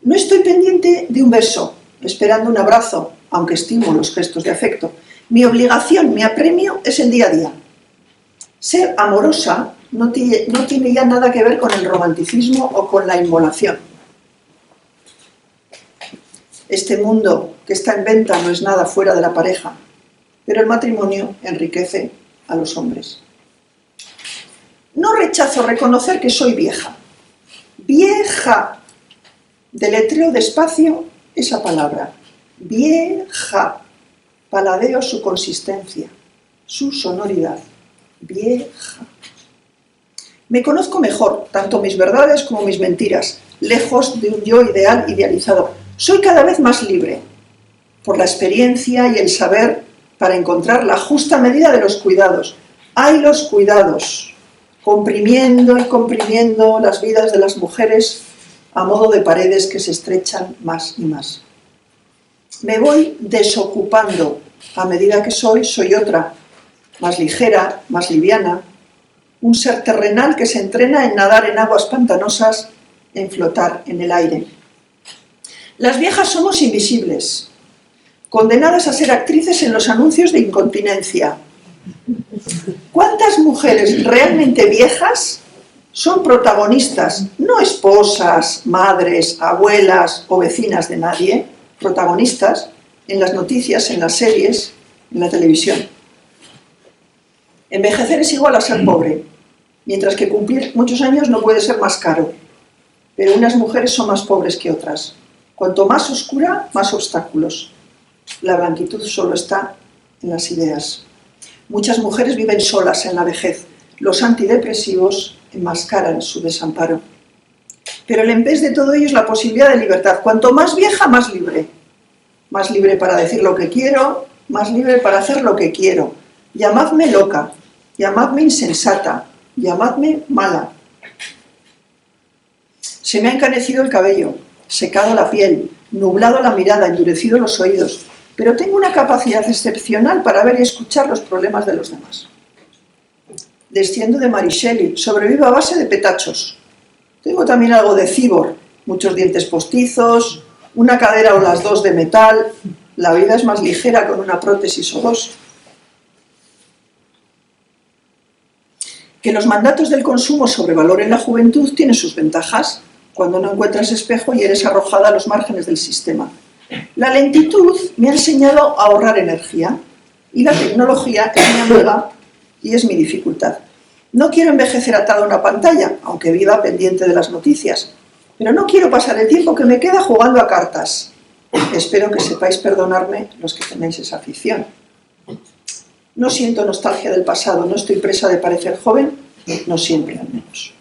Speaker 3: No estoy pendiente de un beso, esperando un abrazo, aunque estimo los gestos de afecto. Mi obligación, mi apremio es el día a día. Ser amorosa no tiene ya nada que ver con el romanticismo o con la inmolación. Este mundo que está en venta no es nada fuera de la pareja, pero el matrimonio enriquece a los hombres. No rechazo reconocer que soy vieja. Vieja. Deletreo despacio esa palabra. Vieja. Paladeo su consistencia, su sonoridad. Vieja. Me conozco mejor, tanto mis verdades como mis mentiras, lejos de un yo ideal idealizado. Soy cada vez más libre, por la experiencia y el saber para encontrar la justa medida de los cuidados. Hay los cuidados, comprimiendo y comprimiendo las vidas de las mujeres a modo de paredes que se estrechan más y más. Me voy desocupando, a medida que soy otra, más ligera, más liviana, un ser terrenal que se entrena en nadar en aguas pantanosas, en flotar en el aire. Las viejas somos invisibles, condenadas a ser actrices en los anuncios de incontinencia. ¿Cuántas mujeres realmente viejas son protagonistas, no esposas, madres, abuelas o vecinas de nadie, protagonistas en las noticias, en las series, en la televisión? Envejecer es igual a ser pobre, mientras que cumplir muchos años no puede ser más caro. Pero unas mujeres son más pobres que otras. Cuanto más oscura, más obstáculos. La blanquitud solo está en las ideas. Muchas mujeres viven solas en la vejez. Los antidepresivos enmascaran su desamparo. Pero el en vez de todo ello es la posibilidad de libertad. Cuanto más vieja, más libre. Más libre para decir lo que quiero, más libre para hacer lo que quiero. Llamadme loca, llamadme insensata, llamadme mala. Se me ha encanecido el cabello, secado la piel, nublado la mirada, endurecido los oídos. pero tengo una capacidad excepcional para ver y escuchar los problemas de los demás. Desciendo de Mary Shelley, sobrevivo a base de petachos. Tengo también algo de cibor, muchos dientes postizos, una cadera o las dos de metal. La vida es más ligera con una prótesis o dos. Que los mandatos del consumo sobrevaloren la juventud tiene sus ventajas, cuando no encuentras espejo y eres arrojada a los márgenes del sistema. La lentitud me ha enseñado a ahorrar energía y la tecnología es mi amiga y es mi dificultad. No quiero envejecer atada a una pantalla, aunque viva pendiente de las noticias, pero no quiero pasar el tiempo que me queda jugando a cartas. Espero que sepáis perdonarme los que tenéis esa afición. No siento nostalgia del pasado, no estoy presa de parecer joven, no siempre al menos.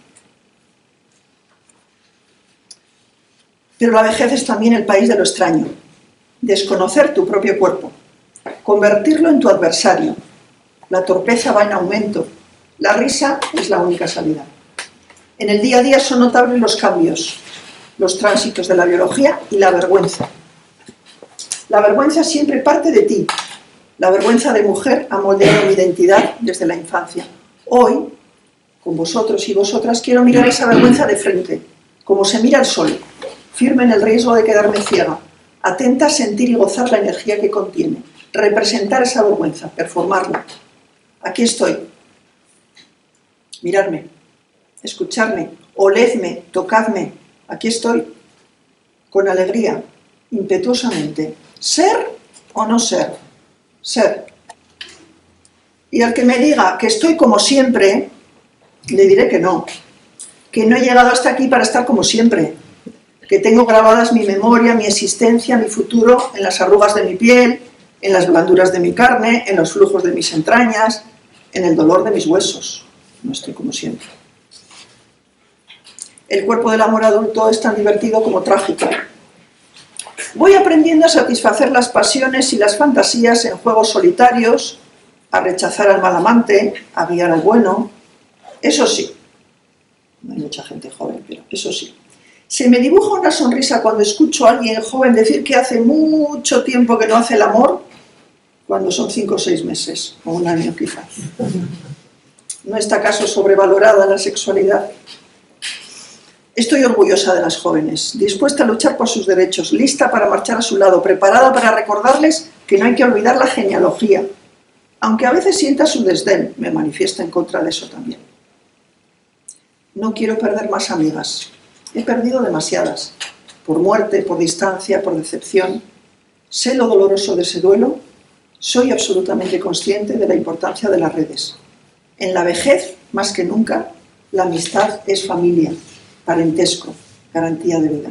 Speaker 3: Pero la vejez es también el país de lo extraño. Desconocer tu propio cuerpo, convertirlo en tu adversario. La torpeza va en aumento, la risa es la única salida. En el día a día son notables los cambios, los tránsitos de la biología y la vergüenza. La vergüenza siempre parte de ti. La vergüenza de mujer ha moldeado mi identidad desde la infancia. Hoy, con vosotros y vosotras, quiero mirar esa vergüenza de frente, como se mira el sol, firme en el riesgo de quedarme ciega, atenta a sentir y gozar la energía que contiene, representar esa vergüenza, performarla. Aquí estoy. Miradme, escuchadme, oledme, tocadme. Aquí estoy, con alegría, impetuosamente. ¿Ser o no ser? Ser. Y al que me diga que estoy como siempre, le diré que no he llegado hasta aquí para estar como siempre, que tengo grabadas mi memoria, mi existencia, mi futuro en las arrugas de mi piel, en las blanduras de mi carne, en los flujos de mis entrañas, en el dolor de mis huesos. No estoy como siempre. El cuerpo del amor adulto es tan divertido como trágico. Voy aprendiendo a satisfacer las pasiones y las fantasías en juegos solitarios, a rechazar al mal amante, a guiar al bueno. Eso sí, no hay mucha gente joven, pero eso sí. Se me dibuja una sonrisa cuando escucho a alguien joven decir que hace mucho tiempo que no hace el amor, cuando son 5 o 6 meses, o un año quizás. ¿No está acaso sobrevalorada la sexualidad? Estoy orgullosa de las jóvenes, dispuesta a luchar por sus derechos, lista para marchar a su lado, preparada para recordarles que no hay que olvidar la genealogía, aunque a veces sienta su desdén, me manifiesta en contra de eso también. No quiero perder más amigas, he perdido demasiadas, por muerte, por distancia, por decepción. Sé lo doloroso de ese duelo, soy absolutamente consciente de la importancia de las redes. En la vejez, más que nunca, la amistad es familia, parentesco, garantía de vida.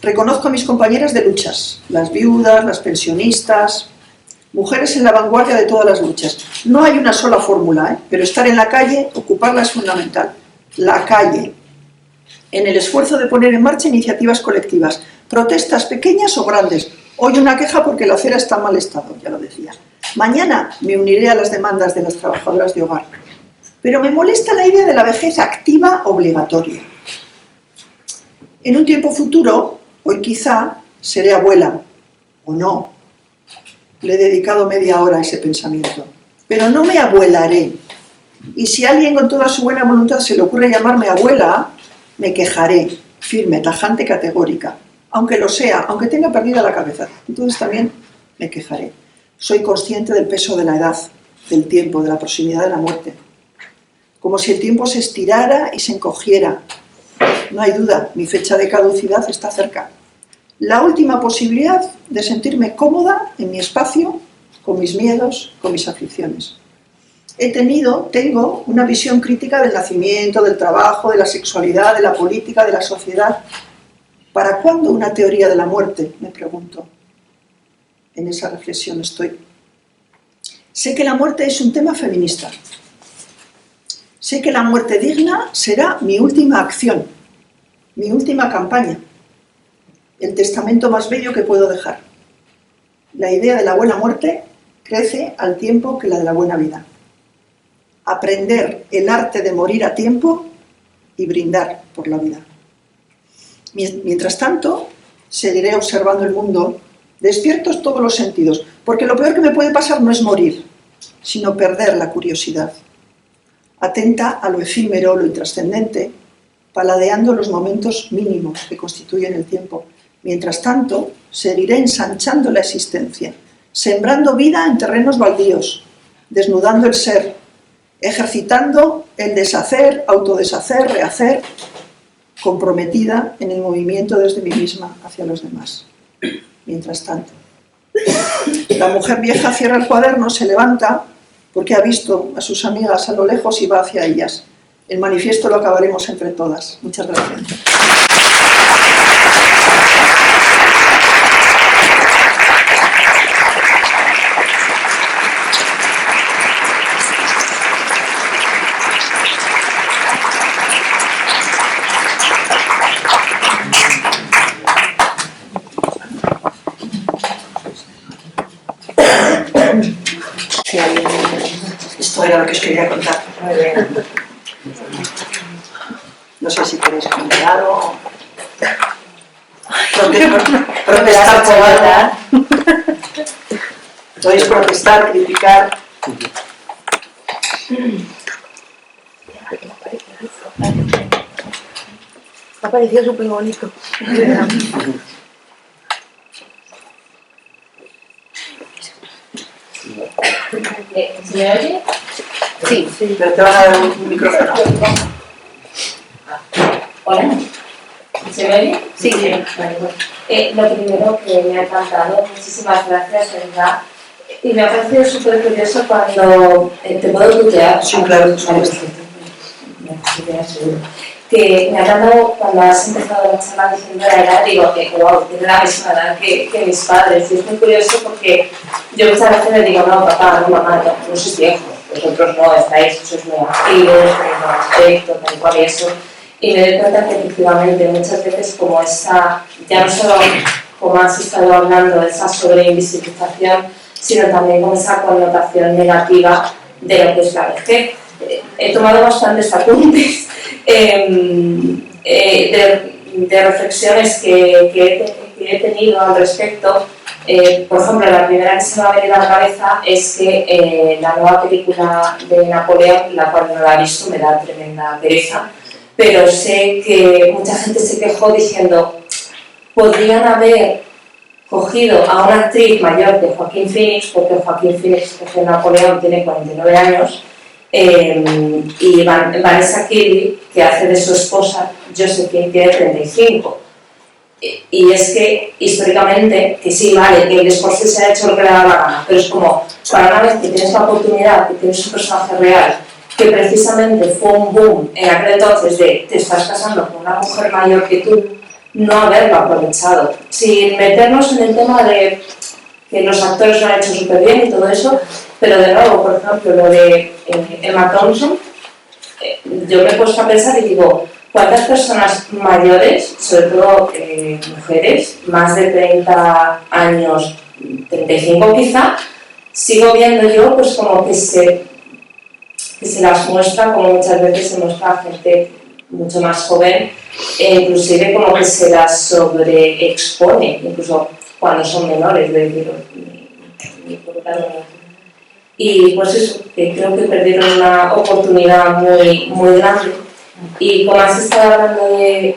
Speaker 3: Reconozco a mis compañeras de luchas, las viudas, las pensionistas, mujeres en la vanguardia de todas las luchas. No hay una sola fórmula, pero estar en la calle, ocuparla es fundamental. La calle, en el esfuerzo de poner en marcha iniciativas colectivas, protestas pequeñas o grandes. Hoy una queja porque la acera está en mal estado, ya lo decía. Mañana me uniré a las demandas de las trabajadoras de hogar. Pero me molesta la idea de la vejez activa obligatoria. En un tiempo futuro, hoy quizá, seré abuela, o no. Le he dedicado media hora a ese pensamiento. Pero no me abuelaré. Y si a alguien con toda su buena voluntad se le ocurre llamarme abuela, me quejaré, firme, tajante, categórica. Aunque lo sea, aunque tenga perdida la cabeza. Entonces también me quejaré. Soy consciente del peso de la edad, del tiempo, de la proximidad de la muerte. Como si el tiempo se estirara y se encogiera. No hay duda, mi fecha de caducidad está cerca. La última posibilidad de sentirme cómoda en mi espacio, con mis miedos, con mis aflicciones. Tengo una visión crítica del nacimiento, del trabajo, de la sexualidad, de la política, de la sociedad. ¿Para cuándo una teoría de la muerte?, me pregunto. En esa reflexión estoy. Sé que la muerte es un tema feminista. Sé que la muerte digna será mi última acción, mi última campaña, el testamento más bello que puedo dejar. La idea de la buena muerte crece al tiempo que la de la buena vida. Aprender el arte de morir a tiempo y brindar por la vida. Mientras tanto, seguiré observando el mundo despiertos todos los sentidos, porque lo peor que me puede pasar no es morir, sino perder la curiosidad. Atenta a lo efímero, lo intrascendente, paladeando los momentos mínimos que constituyen el tiempo. Mientras tanto, seguiré ensanchando la existencia, sembrando vida en terrenos baldíos, desnudando el ser, ejercitando el deshacer, autodeshacer, rehacer, comprometida en el movimiento desde mí misma hacia los demás. Mientras tanto, la mujer vieja cierra el cuaderno, se levanta, porque ha visto a sus amigas a lo lejos y va hacia ellas. El manifiesto lo acabaremos entre todas. Muchas gracias. Esto era lo que os quería contar. Muy bien. No sé si queréis comentar algo. Protestar por algo. Podéis protestar, criticar.
Speaker 5: Me ha parecido súper bonito.
Speaker 1: ¿Se me oye? Sí.
Speaker 3: Sí, pero te van a dar un micrófono.
Speaker 1: Hola. ¿Se me oye? Sí. Vale, bueno. Lo primero que me ha encantado, muchísimas gracias, de verdad. Y me ha parecido súper curioso cuando te puedo tutear.
Speaker 3: Sí, claro.
Speaker 1: Que me ha encantado cuando has empezado la charla diciendo la edad, digo que wow, tiene la misma edad que mis padres. Y es muy curioso porque yo muchas veces le digo, no, papá, no, mamá, no sois viejos, vosotros no estáis, sois muy activos, tenéis buen aspecto, tal cual y eso. Y me doy cuenta que efectivamente muchas veces como esa, ya no solo como has estado hablando, esa sobreinvisibilización, sino también con esa connotación negativa de lo que es la vejez. He tomado bastantes apuntes de reflexiones que he tenido al respecto. Por ejemplo, la primera que se me ha venido a la cabeza es que la nueva película de Napoleón, la cual no la he visto, me da tremenda pereza, pero sé que mucha gente se quejó diciendo podrían haber cogido a una actriz mayor que Joaquín Phoenix, porque Joaquín Phoenix, que hace Napoleón, tiene 49 años, y Vanessa Kirby, que hace de su esposa, Josephine, tiene 35. Y es que, históricamente, que sí, vale, que el Scorsese se ha hecho lo que le da la gana, pero es como, para una vez que tienes la oportunidad, que tienes un personaje real, que precisamente fue un boom en aquel entonces de te estás casando con una mujer mayor que tú, no haberlo aprovechado. Sin meternos en el tema de que los actores lo han hecho súper bien y todo eso, pero de nuevo, por ejemplo, lo de Emma Thompson, yo me he puesto a pensar y digo, ¿cuántas personas mayores, sobre todo mujeres, más de 30 años, 35 quizá, sigo viendo yo pues como que se las muestra, como muchas veces se muestra a gente mucho más joven, e inclusive como que se las sobreexpone, incluso cuando son menores, de decir, y pues eso, que creo que perdieron una oportunidad muy, muy grande. Y como has estado hablando de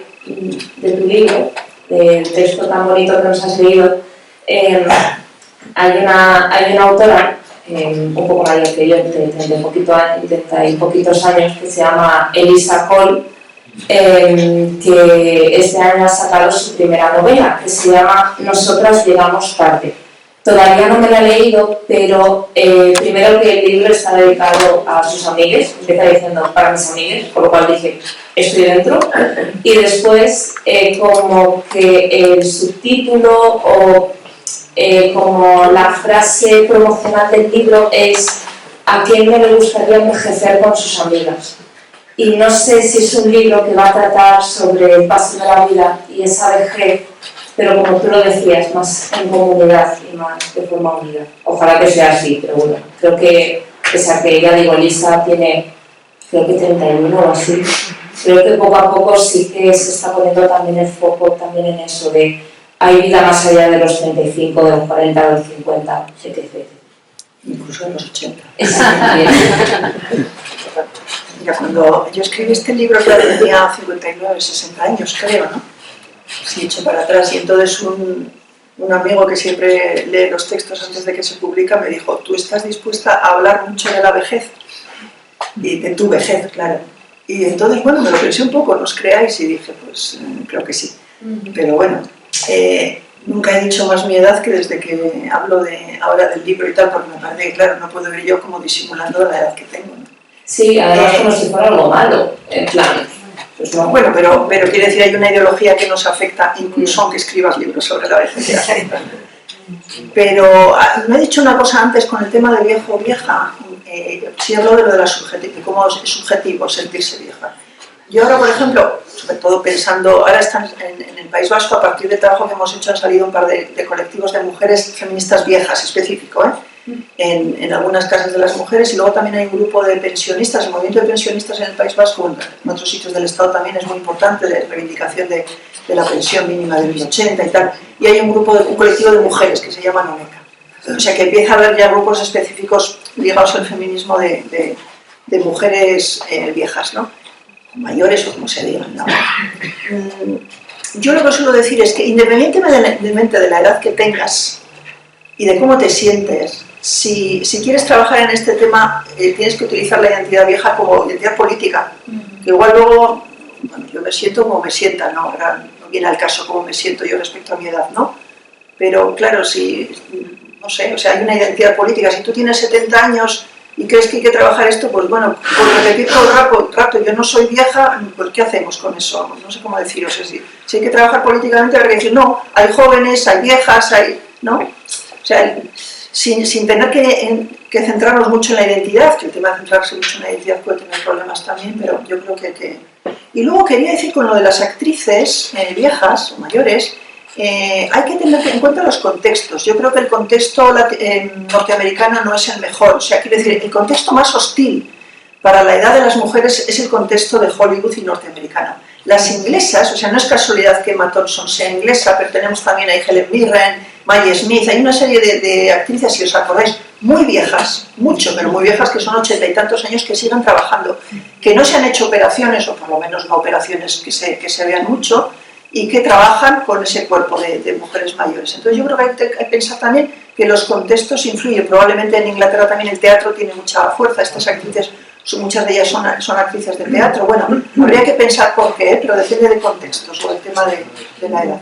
Speaker 1: tu libro, del texto tan bonito que nos has leído, hay una autora un poco mayor que yo, de 30 y poquitos años, que se llama Elisa Cole, que este año ha sacado su primera novela, que se llama Nosotras llegamos tarde. Todavía no me la he leído, pero primero que el libro está dedicado a sus amigues, empieza diciendo para mis amigues, por lo cual dije, estoy dentro, y después como que el subtítulo o como la frase promocional del libro es ¿a quién no le gustaría envejecer con sus amigas? Y no sé si es un libro que va a tratar sobre el paso de la vida y esa vejez, pero como tú lo decías, más en comunidad y más de forma unida. Ojalá que sea así, pero bueno, creo que, pese a que ya digo, Lisa tiene, creo que 31 o así, creo que poco a poco sí que se está poniendo también el foco también en eso de
Speaker 6: hay vida más allá de los 35, de los 40, de los 50, etc.
Speaker 3: Incluso en los 80.
Speaker 6: Exactamente.
Speaker 3: Mira, cuando yo escribí este libro, claro, tenía 59, 60 años, creo, ¿no? Sí, hecho para atrás. Y entonces un amigo que siempre lee los textos antes de que se publica me dijo: ¿tú estás dispuesta a hablar mucho de la vejez? Y de tu vejez, claro. Y entonces, bueno, me lo pensé un poco, no os creáis, y dije, pues creo que sí. Pero bueno, nunca he dicho más mi edad que desde que hablo ahora del libro y tal, porque me parece que, claro, no puedo ver yo como disimulando la edad que tengo, ¿no?
Speaker 6: Sí, además como si fuera algo malo, en plan. Pues no.
Speaker 3: Bueno, pero quiere decir, hay una ideología que nos afecta, incluso aunque escribas libros sobre la vejez. Pero me he dicho una cosa antes con el tema de viejo o vieja. Sí hablo de lo de la subjetividad, cómo es subjetivo sentirse vieja. Yo ahora, por ejemplo, sobre todo pensando, ahora están en el País Vasco, a partir del trabajo que hemos hecho, han salido un par de colectivos de mujeres feministas viejas, específico, en algunas casas de las mujeres, y luego también hay un grupo de pensionistas, el movimiento de pensionistas en el País Vasco, en otros sitios del Estado también es muy importante, de reivindicación de la pensión mínima de 1080 y tal, y hay un colectivo de mujeres que se llama Nomeca. O sea que empieza a haber ya grupos específicos ligados al feminismo de mujeres viejas, ¿no? Mayores o como se digan, ¿no? Yo lo que suelo decir es que independientemente de la edad que tengas y de cómo te sientes, si quieres trabajar en este tema, tienes que utilizar la identidad vieja como identidad política. Que igual luego, bueno, yo me siento como me sienta, ¿no? Ahora no viene al caso cómo me siento yo respecto a mi edad, ¿no? Pero claro, si, no sé, o sea, hay una identidad política. Si tú tienes 70 años y crees que hay que trabajar esto, pues bueno, por repetir todo el rato, yo no soy vieja, pues ¿qué hacemos con eso? No sé cómo deciros. Es decir, si hay que trabajar políticamente, habrá que decir, no, hay jóvenes, hay viejas, hay, ¿no? O sea, sin tener que centrarnos mucho en la identidad, que el tema de centrarse mucho en la identidad puede tener problemas también, pero yo creo que... Y luego quería decir con lo de las actrices viejas o mayores, hay que tener en cuenta los contextos. Yo creo que el contexto norteamericano no es el mejor. O sea, quiero decir, el contexto más hostil para la edad de las mujeres es el contexto de Hollywood y norteamericano. Las inglesas, o sea, no es casualidad que Emma Thompson sea inglesa, pero tenemos también a Helen Mirren, Maggie Smith, hay una serie de actrices, si os acordáis, muy viejas, mucho, pero muy viejas, que son 80 y tantos años, que siguen trabajando, que no se han hecho operaciones, o por lo menos no operaciones que se vean mucho, y que trabajan con ese cuerpo de mujeres mayores. Entonces yo creo que hay que pensar también que los contextos influyen. Probablemente en Inglaterra también el teatro tiene mucha fuerza, estas actrices, muchas de ellas son actrices de teatro. Bueno, habría que pensar por qué, pero depende de contextos o del tema de la edad.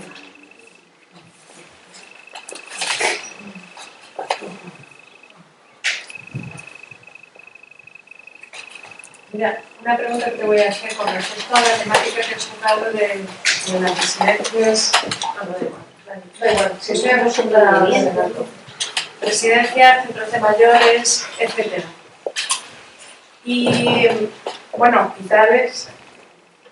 Speaker 7: Mira, una pregunta que te voy a hacer con respecto a la temática que has tocado de las residencias. Da igual, si estoy acostumbrada a residencias, centros de mayores, etc. Y bueno, quizás,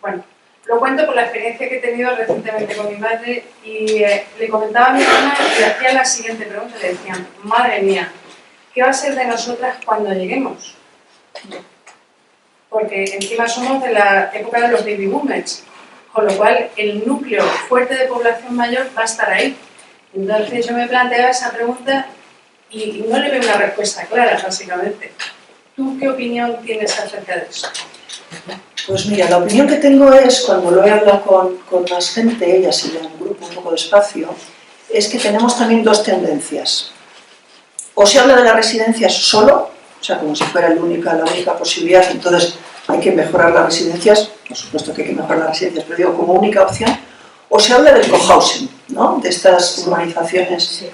Speaker 7: bueno, lo cuento por la experiencia que he tenido recientemente con mi madre y le comentaba a mi hermana y le hacía la siguiente pregunta, le decían, madre mía, ¿qué va a ser de nosotras cuando lleguemos? Porque encima somos de la época de los baby boomers, con lo cual el núcleo fuerte de población mayor va a estar ahí. Entonces yo me planteaba esa pregunta y no le veo una respuesta clara, básicamente. ¿Tú qué opinión tienes acerca de eso?
Speaker 3: Pues mira, la opinión que tengo es, cuando lo he hablado con más gente, y así en un grupo un poco de espacio, es que tenemos también dos tendencias. O se habla de las residencias solo, o sea, como si fuera la única posibilidad, entonces hay que mejorar las residencias, por supuesto que hay que mejorar las residencias, pero digo como única opción, o se habla del cohousing, ¿no? De estas urbanizaciones. Sí.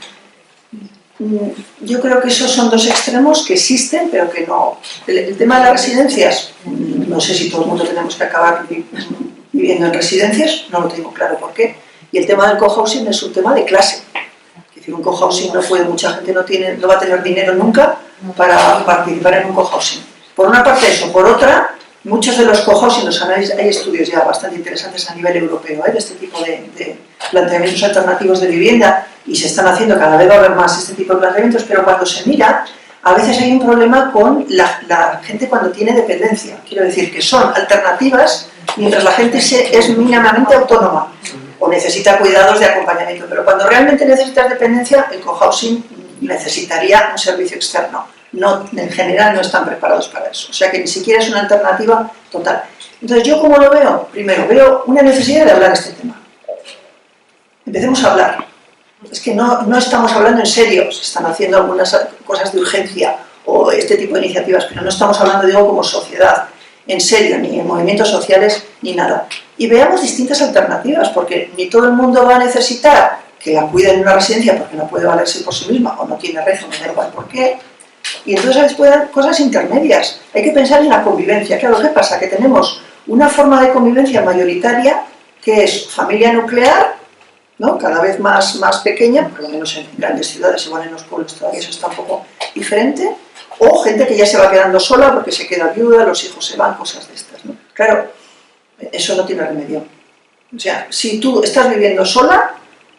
Speaker 3: Yo creo que esos son dos extremos que existen, pero que no... El tema de las residencias, no sé si todo el mundo tenemos que acabar viviendo en residencias, no lo tengo claro por qué. Y el tema del cohousing es un tema de clase. Es decir, un cohousing no puede, mucha gente no va a tener dinero nunca para participar en un cohousing. Por una parte eso, por otra, muchos de los cohousing, hay estudios ya bastante interesantes a nivel europeo de este tipo de planteamientos alternativos de vivienda, y se están haciendo, cada vez va a haber más este tipo de planteamientos, pero cuando se mira, a veces hay un problema con la gente cuando tiene dependencia. Quiero decir que son alternativas mientras la gente es mínimamente autónoma. o necesita cuidados de acompañamiento, pero cuando realmente necesitas dependencia, el cohousing necesitaría un servicio externo. No, en general no están preparados para eso, o sea que ni siquiera es una alternativa total. Entonces, ¿yo cómo lo veo? Primero, veo una necesidad de hablar de este tema. Empecemos a hablar. Es que no estamos hablando en serio, se están haciendo algunas cosas de urgencia o este tipo de iniciativas, pero no estamos hablando, digo, como sociedad, en serio, ni en movimientos sociales, ni nada. Y veamos distintas alternativas, porque ni todo el mundo va a necesitar que la cuiden en una residencia porque no puede valerse por sí misma o no tiene rezo, no da igual por qué. Y entonces después hay cosas intermedias. Hay que pensar en la convivencia. Claro, ¿qué pasa? Que tenemos una forma de convivencia mayoritaria que es familia nuclear, ¿no? Cada vez más pequeña, por lo menos en grandes ciudades, igual en los pueblos todavía eso está un poco diferente, o gente que ya se va quedando sola porque se queda viuda, los hijos se van, cosas de estas, ¿no? Claro, eso no tiene remedio. O sea, si tú estás viviendo sola,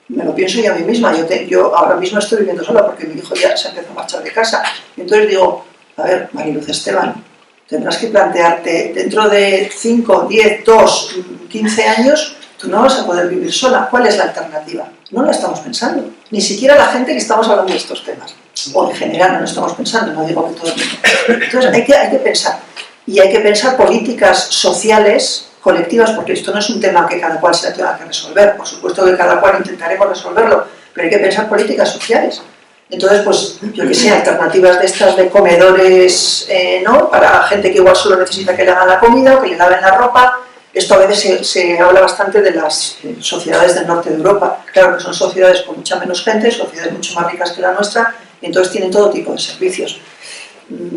Speaker 3: me lo pienso yo a mí misma, yo ahora mismo estoy viviendo sola porque mi hijo ya se empezó a marchar de casa, y entonces digo, a ver, Mariluz Esteban, tendrás que plantearte, dentro de 5, 10, 2, 15 años, tú no vas a poder vivir sola. ¿Cuál es la alternativa? No la estamos pensando. Ni siquiera la gente que estamos hablando de estos temas. O en general no lo estamos pensando, no digo que todo el mundo. Entonces hay que pensar. Y hay que pensar políticas sociales, colectivas, porque esto no es un tema que cada cual se tenga que resolver. Por supuesto que cada cual intentaremos resolverlo, pero hay que pensar políticas sociales. Entonces, pues, yo que sé, alternativas de estas de comedores, ¿no? Para gente que igual solo necesita que le hagan la comida o que le laven la ropa. Esto a veces se habla bastante de las sociedades del norte de Europa. Claro que son sociedades con mucha menos gente, sociedades mucho más ricas que la nuestra, y entonces tienen todo tipo de servicios.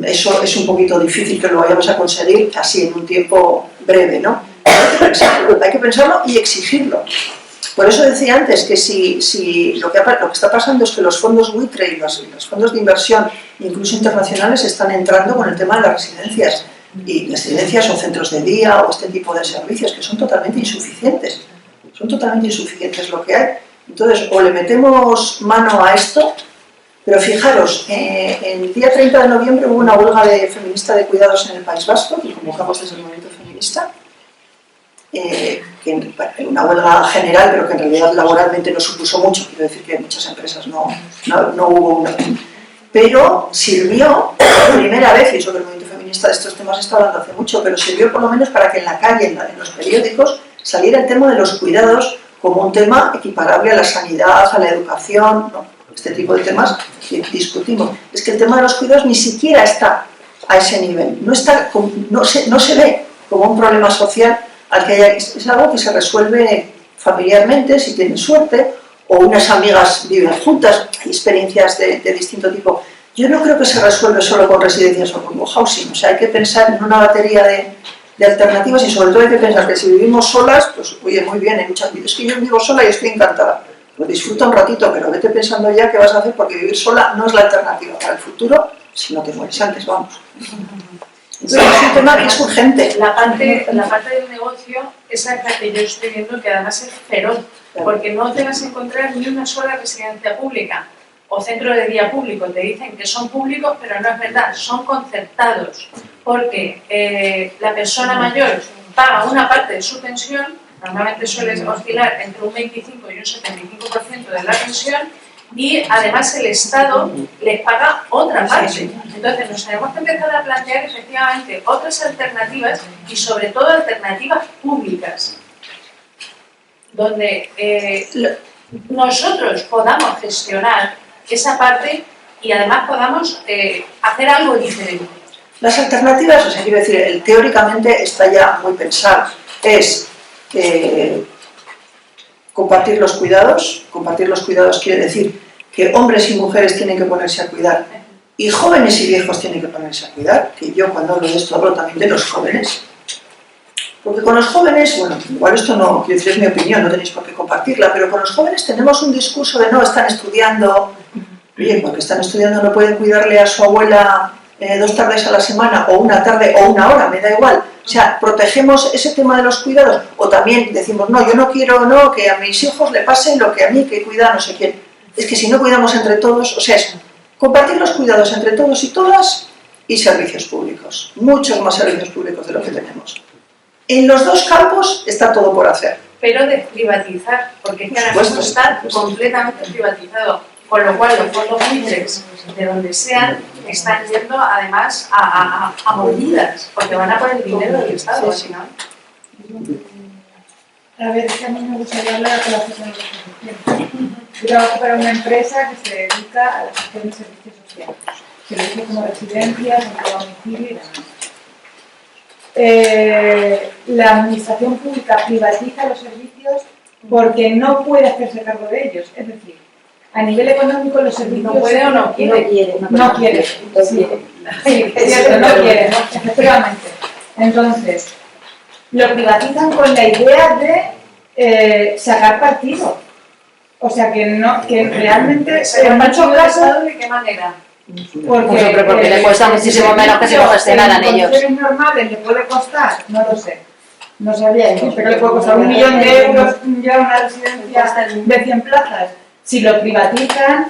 Speaker 3: Eso es un poquito difícil que lo vayamos a conseguir así en un tiempo breve, ¿no? Hay que pensarlo y exigirlo. Por eso decía antes que si lo que está pasando es que los fondos buitre y los fondos de inversión, incluso internacionales, están entrando con el tema de las residencias. Y residencias o centros de día o este tipo de servicios que son totalmente insuficientes. Son totalmente insuficientes lo que hay. Entonces, o le metemos mano a esto, pero fijaros, el día 30 de noviembre hubo una huelga feminista de cuidados en el País Vasco, que convocamos desde el movimiento feminista, una huelga general, pero que en realidad laboralmente no supuso mucho, quiero decir que en muchas empresas no hubo una... Pero sirvió, por primera vez, y eso que el movimiento feminista de estos temas está hablando hace mucho, pero sirvió por lo menos para que en la calle, en los periódicos, saliera el tema de los cuidados como un tema equiparable a la sanidad, a la educación, ¿no? Este tipo de temas que discutimos. Es que el tema de los cuidados ni siquiera está a ese nivel, no se ve como un problema social al que es algo que se resuelve familiarmente, si tienen suerte, o unas amigas viven juntas, hay experiencias de distinto tipo. Yo no creo que se resuelve solo con residencias o con cohousing, o sea, hay que pensar en una batería de alternativas y sobre todo hay que pensar que si vivimos solas, pues oye, muy bien, es que yo vivo sola y estoy encantada, pues disfruta un ratito, pero vete pensando ya qué vas a hacer porque vivir sola no es la alternativa para el futuro, si no te mueres antes, vamos. Entonces es un tema que es urgente.
Speaker 7: La parte del negocio es la que yo estoy viendo que además es feroz, porque no te vas a encontrar ni una sola residencia pública o centro de día público. Te dicen que son públicos, pero no es verdad, son concertados, porque la persona mayor paga una parte de su pensión, normalmente suele oscilar entre un 25 y un 75% de la pensión, y además el Estado les paga otra parte. Entonces nos tenemos que empezar a plantear efectivamente otras alternativas y sobre todo alternativas públicas, donde nosotros podamos gestionar esa parte y además podamos hacer algo diferente.
Speaker 3: Las alternativas, o sea, quiero decir, teóricamente está ya muy pensado, es compartir los cuidados quiere decir que hombres y mujeres tienen que ponerse a cuidar y jóvenes y viejos tienen que ponerse a cuidar, que yo cuando hablo de esto hablo también de los jóvenes. Porque con los jóvenes, bueno, igual esto no, quiero decir, es mi opinión, no tenéis por qué compartirla, pero con los jóvenes tenemos un discurso de no, están estudiando, oye, porque están estudiando no pueden cuidarle a su abuela 2 tardes a la semana, o una tarde, o una hora, me da igual. O sea, protegemos ese tema de los cuidados, o también decimos, no, yo no quiero que a mis hijos le pase lo que a mí, que cuida no sé quién. Es que si no cuidamos entre todos, o sea, es compartir los cuidados entre todos y todas y servicios públicos, muchos más servicios públicos de lo que tenemos. En los dos campos está todo por hacer.
Speaker 7: Pero de privatizar, porque es que ahora mismo está completamente privatizado, con lo cual los fondos buitres, de donde sean, están yendo además a mordidas, porque van a por el dinero del Estado, si no.
Speaker 8: A ver, es que a mí me gustaría hablar con la gestión de los servicios. Yo trabajo para una empresa que se dedica a la gestión de servicios sociales, servicios como residencias, domicilio y demás. La administración pública privatiza los servicios porque no puede hacerse cargo de ellos. Es decir, a nivel económico los servicios...
Speaker 7: ¿No puede o no quiere?
Speaker 8: No quiere, sí. Es cierto, no quiere, efectivamente. Entonces, lo privatizan con la idea de sacar partido. O sea, que realmente...
Speaker 7: ¿En muchos casos de qué manera?
Speaker 5: Porque le cuesta muchísimo menos que si lo gestionaran ellos.
Speaker 8: En condiciones normales le puede costar, no lo sé, no sabría decir, pero le puede costar 1 millón de euros ya una residencia de 100 plazas. Si lo privatizan,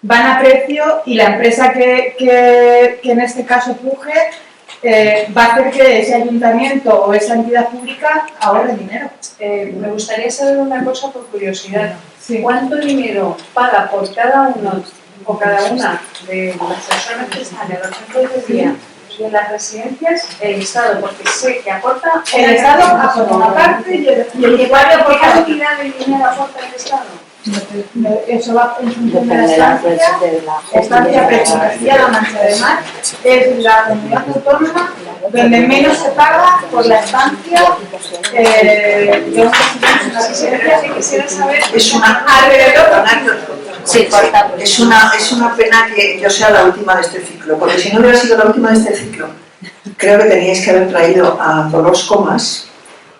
Speaker 8: van a precio y la empresa que en este caso puje va a hacer que ese ayuntamiento o esa entidad pública ahorre dinero.
Speaker 7: Me gustaría saber una cosa por curiosidad.
Speaker 8: Sí.
Speaker 7: ¿Cuánto dinero paga por cada uno o cada una de las personas que están en los centros de día y en las residencias el Estado? Porque sé que aporta...
Speaker 8: El Estado aporta una parte y el usuario
Speaker 7: ¿Qué
Speaker 8: aporta
Speaker 7: cantidad de dinero aporta el Estado?
Speaker 8: Eso va en función de la estancia presupuestaria. La Mancha de Mar es la comunidad autónoma donde menos se paga por la estancia de un residente en una residencia.
Speaker 7: Quisiera saber...
Speaker 3: Es una
Speaker 5: Sí, corta.
Speaker 3: Es una pena que yo sea la última de este ciclo, porque si no hubiera sido la última de este ciclo, creo que teníais que haber traído a Dolors Comas.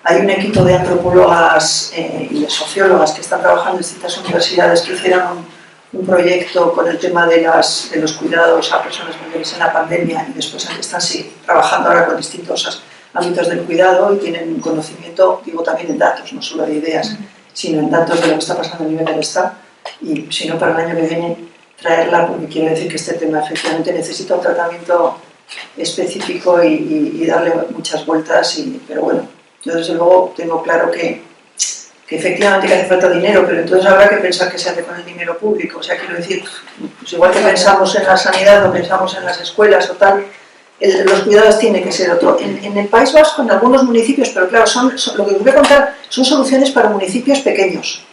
Speaker 3: Hay un equipo de antropólogas y de sociólogas que están trabajando en distintas universidades que hicieron un proyecto con el tema de los cuidados a personas mayores en la pandemia y después están trabajando ahora con distintos ámbitos del cuidado y tienen un conocimiento, digo también en datos, no solo de ideas, sino en datos de lo que está pasando a nivel del Estado. Y si no, para el año que viene traerla, porque quiero decir que este tema efectivamente necesita un tratamiento específico y darle muchas vueltas, pero bueno, yo desde luego tengo claro que efectivamente que hace falta dinero, pero entonces habrá que pensar qué se hace con el dinero público. O sea, quiero decir, pues igual que pensamos en la sanidad o pensamos en las escuelas o tal, los cuidados tienen que ser otro. En el País Vasco, en algunos municipios, pero claro, lo que os voy a contar son soluciones para municipios pequeños.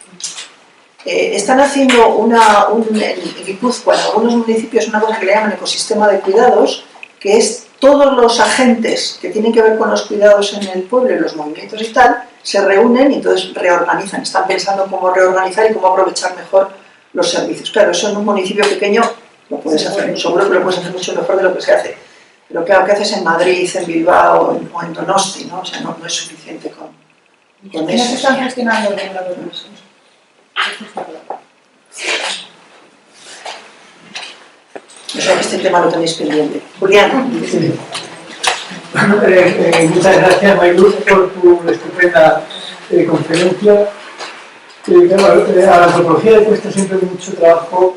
Speaker 3: Están haciendo en Guipúzcoa, en algunos municipios, una cosa que le llaman ecosistema de cuidados, que es todos los agentes que tienen que ver con los cuidados en el pueblo y los movimientos y tal, se reúnen y entonces reorganizan, están pensando cómo reorganizar y cómo aprovechar mejor los servicios. Claro, eso en un municipio pequeño lo puedes hacer, seguro que lo puedes hacer mucho mejor de lo que se hace. Pero claro, ¿qué haces en Madrid, en Bilbao o en Donosti? ¿No? O sea, no es suficiente con eso.
Speaker 8: No se están gestionando bien los recursos.
Speaker 3: O sea que este tema lo tenéis pendiente. Julián.
Speaker 9: Sí. Bueno, muchas gracias, Mayluz, por tu estupenda conferencia. Claro, a la antropología le cuesta siempre mucho trabajo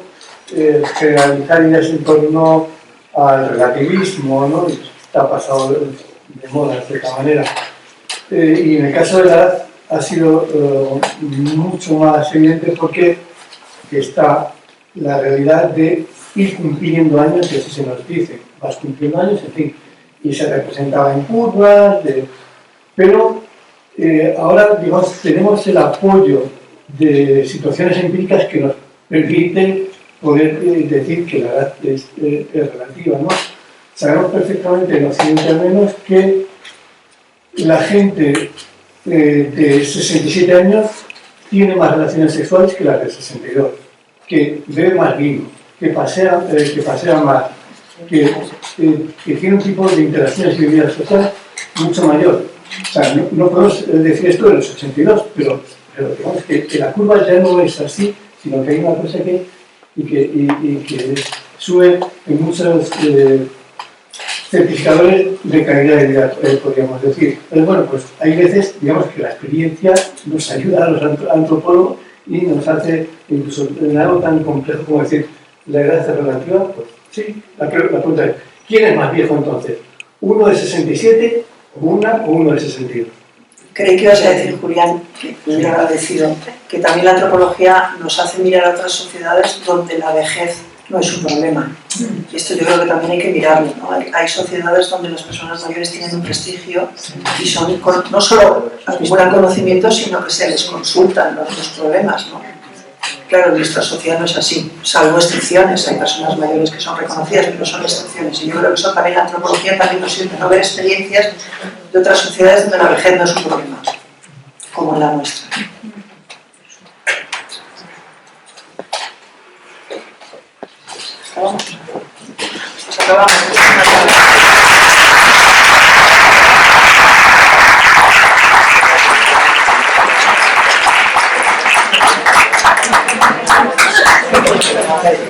Speaker 9: generalizar ideas en torno al relativismo, ¿no? Está pasado de moda de cierta manera. Y en el caso de la edad ha sido mucho más evidente porque está la realidad de ir cumpliendo años, y así se nos dice, vas cumpliendo años, en fin, y se representaba en curvas, pero ahora, digamos, tenemos el apoyo de situaciones empíricas que nos permiten poder decir que la edad es relativa, ¿no? Sabemos perfectamente, en Occidente al menos, que la gente de 67 años tiene más relaciones sexuales que las de 62, que bebe más vino, que pasea más, que tiene un tipo de interacciones y vida social mucho mayor. O sea, no podemos decir esto de los 82, pero digamos que la curva ya no es así, sino que hay una cosa que sube en muchos certificadores de calidad de vida, podríamos decir. Pero bueno, pues hay veces, digamos, que la experiencia nos ayuda a los antropólogos y nos hace, incluso en algo tan complejo como decir, ¿la edad es relativa? Pues sí, la pregunta es, ¿quién es más viejo entonces? ¿Uno de 67 o uno de 62?
Speaker 3: Creí que ibas a decir, Julián, que me hubiera agradecido, que también la antropología nos hace mirar a otras sociedades donde la vejez no es un problema. Y esto yo creo que también hay que mirarlo, ¿no? Hay sociedades donde las personas mayores tienen un prestigio y son, no solo acumulan conocimientos, sino que se les consultan los problemas, ¿no? Claro, nuestra sociedad no es así, salvo excepciones. Hay personas mayores que son reconocidas, pero son excepciones. Y yo creo que eso también la antropología también nos sirve, no ver experiencias de otras sociedades donde la vejez no es un problema, como en la nuestra. Acabamos.